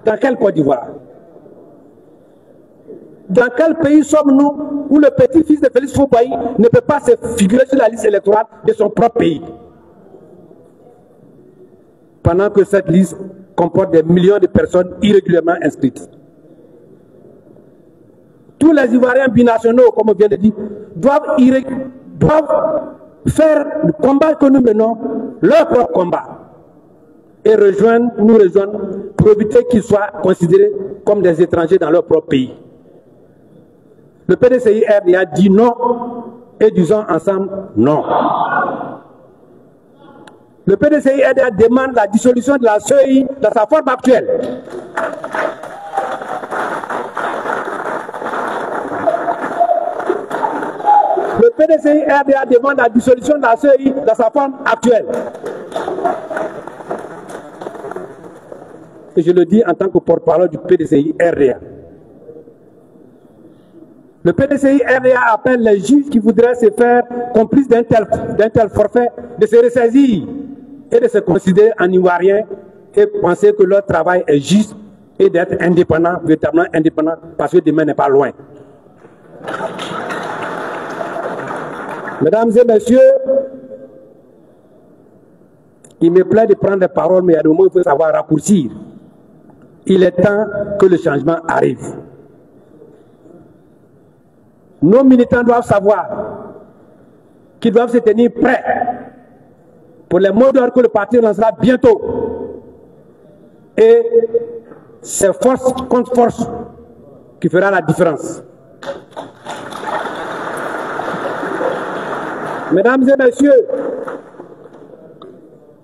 Dans quelle Côte d'Ivoire? Dans quel pays sommes-nous où le petit-fils de Félix Houphouët-Boigny ne peut pas se figurer sur la liste électorale de son propre pays? Pendant que cette liste comporte des millions de personnes irrégulièrement inscrites. Tous les Ivoiriens binationaux, comme on vient de dire, doivent faire le combat que nous menons, leur propre combat, et nous rejoindre pour éviter qu'ils soient considérés comme des étrangers dans leur propre pays. Le PDCI RDA dit non et disons ensemble non. Le PDCI RDA demande la dissolution de la CEI dans sa forme actuelle. Le PDCI RDA demande la dissolution de la CEI dans sa forme actuelle. Et je le dis en tant que porte-parole du PDCI RDA. Le PDCI RDA appelle les juges qui voudraient se faire complices d'un tel forfait de se ressaisir et de se considérer en ivoirien et penser que leur travail est juste et d'être indépendant, véritablement indépendant, parce que demain n'est pas loin. Mesdames et messieurs, il me plaît de prendre la parole, mais à un moment il faut savoir raccourcir. Il est temps que le changement arrive. Nos militants doivent savoir qu'ils doivent se tenir prêts pour les mots d'ordre que le parti lancera bientôt. Et c'est force contre force qui fera la différence. Mesdames et messieurs,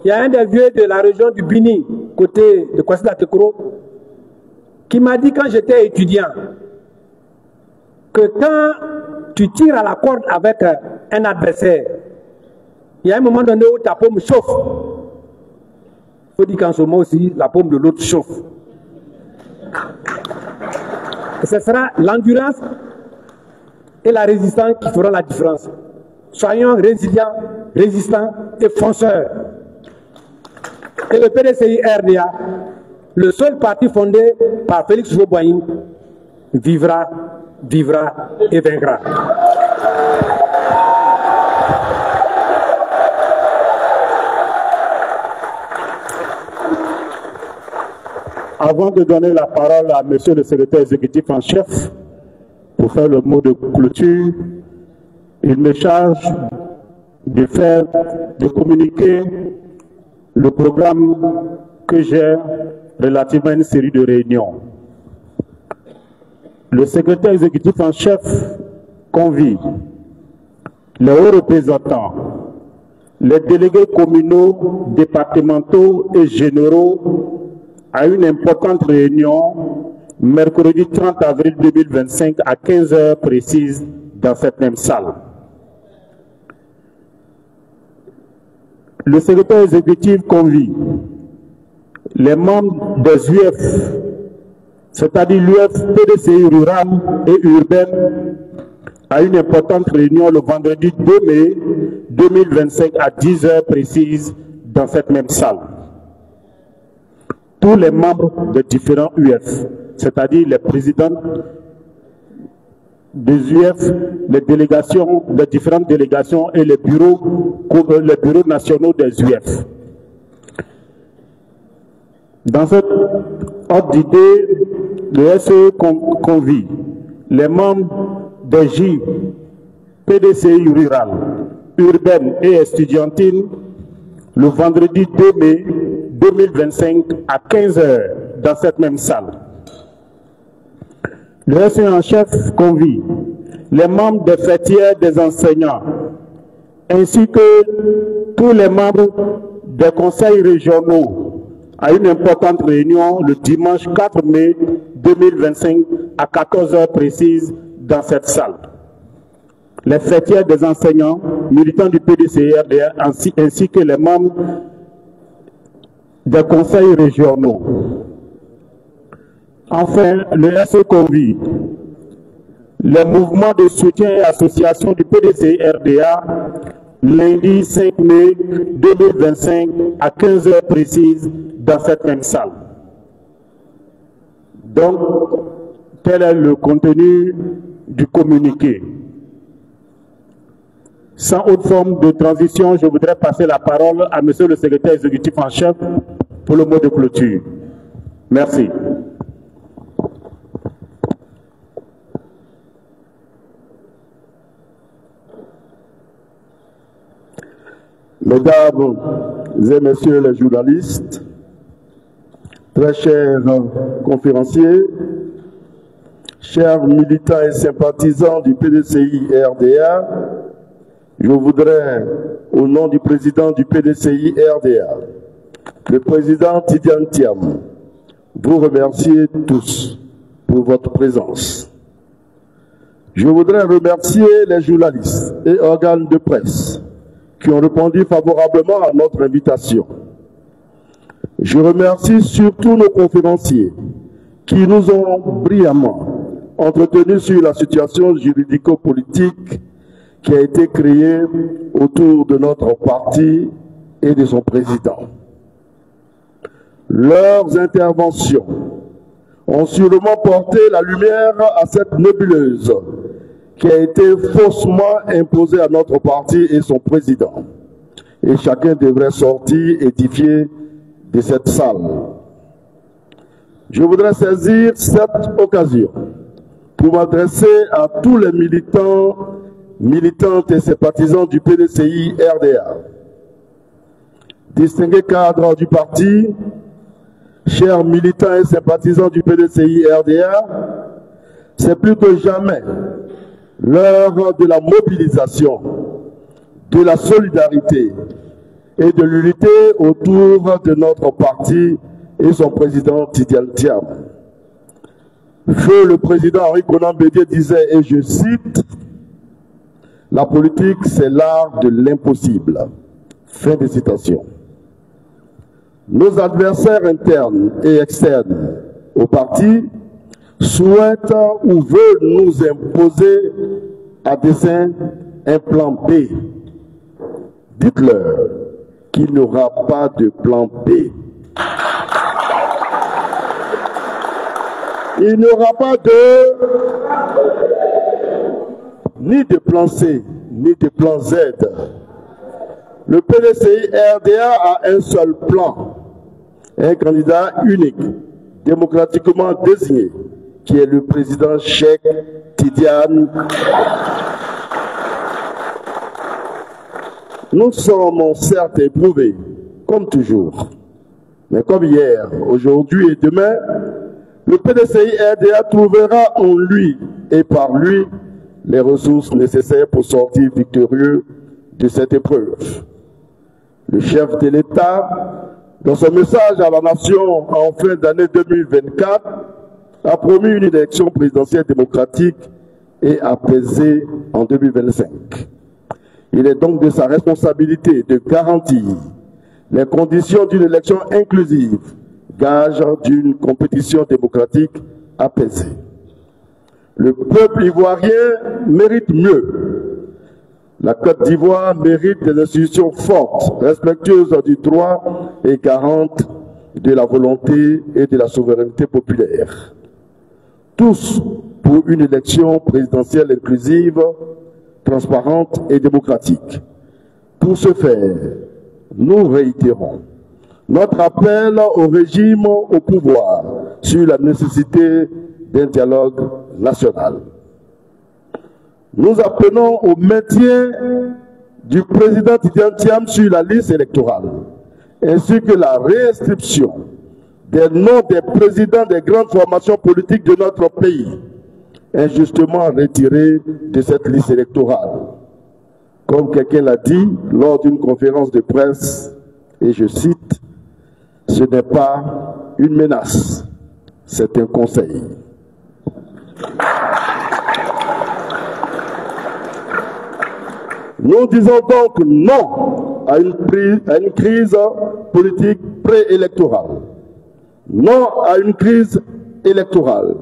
il y a un des vieux de la région du Bini, côté de Kwasi-Datekoro, qui m'a dit quand j'étais étudiant, que quand tu tires à la corde avec un adversaire, il y a un moment donné où ta paume chauffe. Il faut dire qu'en ce moment aussi, la paume de l'autre chauffe. Et ce sera l'endurance et la résistance qui feront la différence. Soyons résilients, résistants et fonceurs. Et le PDCI RDA, le seul parti fondé par Félix Houphouët-Boigny, vivra et vaincra. Avant de donner la parole à monsieur le secrétaire exécutif en chef pour faire le mot de clôture, il me charge de communiquer le programme que j'ai relativement à une série de réunions. Le secrétaire exécutif en chef convie les hauts représentants, les délégués communaux, départementaux et généraux à une importante réunion mercredi 30 avril 2025 à 15 h précises dans cette même salle. Le secrétaire exécutif convie les membres des UF, c'est-à-dire l'UF PDCI rural et urbaine, à une importante réunion le vendredi 2 mai 2025 à 10 h précises dans cette même salle. Tous les membres de différents UF, c'est-à-dire les présidents des UF, les délégations, les différentes délégations et les bureaux nationaux des UF. Dans cette ordre d'idée, le SE convie les membres des J, PDCI rurales, urbaines et estudiantines le vendredi 2 mai 2025 à 15 h dans cette même salle. Le SE en chef convie les membres des fêtières des enseignants ainsi que tous les membres des conseils régionaux à une importante réunion le dimanche 4 mai 2025 à 14 h précises dans cette salle. Les fêtières des enseignants, militants du PDCI-RDA ainsi que les membres des conseils régionaux. Enfin, le SE convie les mouvements de soutien et associations du PDCI-RDA lundi 5 mai 2025 à 15 h précises dans cette même salle. Donc, tel est le contenu du communiqué. Sans autre forme de transition, je voudrais passer la parole à Monsieur le secrétaire exécutif en chef pour le mot de clôture. Merci. Mesdames et messieurs les journalistes, très chers conférenciers, chers militants et sympathisants du PDCI-RDA, je voudrais, au nom du président du PDCI-RDA, le président Tidiane Thiam, vous remercier tous pour votre présence. Je voudrais remercier les journalistes et organes de presse qui ont répondu favorablement à notre invitation. Je remercie surtout nos conférenciers qui nous ont brillamment entretenus sur la situation juridico-politique qui a été créée autour de notre parti et de son président. Leurs interventions ont sûrement porté la lumière à cette nébuleuse qui a été faussement imposée à notre parti et son président. Et chacun devrait sortir édifié de cette salle. Je voudrais saisir cette occasion pour m'adresser à tous les militants, militantes et sympathisants du PDCI-RDA. Distingués cadres du parti, chers militants et sympathisants du PDCI-RDA, c'est plus que jamais l'heure de la mobilisation, de la solidarité et de l'unité autour de notre parti et son président Tidiane Thiam. Feu le président Henri Konan Bédié disait, et je cite, « La politique, c'est l'art de l'impossible ». Fin de citation. Nos adversaires internes et externes au parti souhaitent ou veulent nous imposer à dessein un plan B. Dites-leur qu'il n'y aura pas de plan B. Il n'y aura pas ni de plan C, ni de plan Z. Le PDCI-RDA a un seul plan, un candidat unique, démocratiquement désigné, qui est le président Cheikh Tidiane. Nous sommes certes éprouvés, comme toujours, mais comme hier, aujourd'hui et demain, le PDCI-RDA trouvera en lui et par lui les ressources nécessaires pour sortir victorieux de cette épreuve. Le chef de l'État, dans son message à la nation en fin d'année 2024, a promis une élection présidentielle démocratique et apaisée en 2025. Il est donc de sa responsabilité de garantir les conditions d'une élection inclusive, gage d'une compétition démocratique apaisée. Le peuple ivoirien mérite mieux. La Côte d'Ivoire mérite des institutions fortes, respectueuses du droit et garantes de la volonté et de la souveraineté populaire. Tous pour une élection présidentielle inclusive, transparente et démocratique. Pour ce faire, nous réitérons notre appel au régime au pouvoir sur la nécessité d'un dialogue national. Nous appelons au maintien du président Tidjane Thiam sur la liste électorale, ainsi que la réinscription des noms des présidents des grandes formations politiques de notre pays, injustement retirés de cette liste électorale. Comme quelqu'un l'a dit lors d'une conférence de presse, et je cite, « Ce n'est pas une menace, c'est un conseil ». Nous disons donc non à une crise politique préélectorale, non à une crise électorale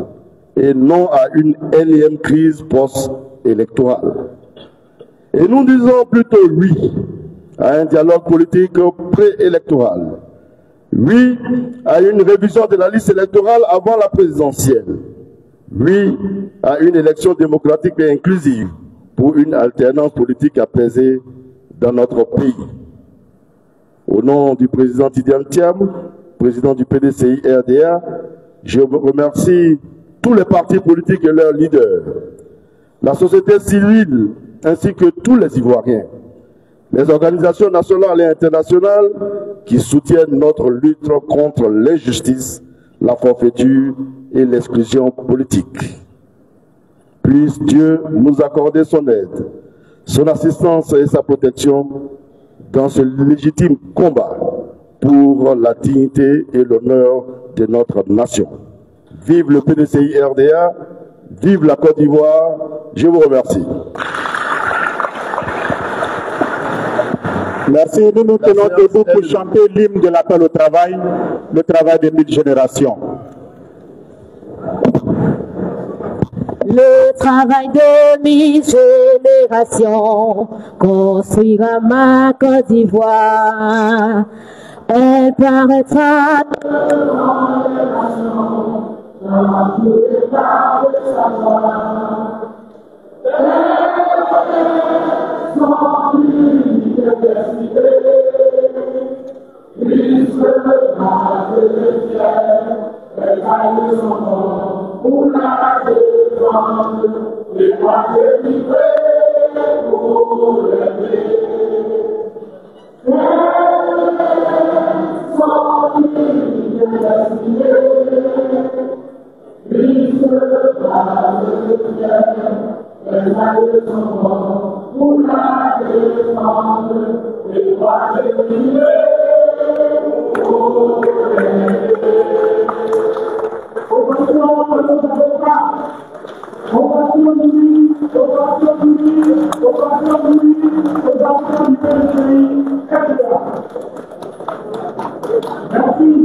et non à une énième crise post-électorale. Et nous disons plutôt oui à un dialogue politique préélectoral, oui à une révision de la liste électorale avant la présidentielle, oui à une élection démocratique et inclusive pour une alternance politique apaisée dans notre pays. Au nom du président Tidjane Thiam, président du PDCI-RDA, je remercie tous les partis politiques et leurs leaders, la société civile ainsi que tous les Ivoiriens, les organisations nationales et internationales qui soutiennent notre lutte contre l'injustice, la forfaiture et l'exclusion politique. Puisse Dieu nous accorder son aide, son assistance et sa protection dans ce légitime combat pour la dignité et l'honneur de notre nation. Vive le PDCI-RDA, vive la Côte d'Ivoire, je vous remercie. Merci, nous nous tenons debout pour chanter l'hymne de l'appel au travail, le travail des 1000 générations. Le travail de 1000 générations construira ma Côte d'Ivoire. Elle paraîtra dans tous les états de savoir. Sans l'université, puisque la elle gagne son nom pour la défendre, les droits délivrés pour l'élever. Sans l'université, puisque la elle gagne son nom pour la défendre, les droits délivrés pour l'élever. Merci.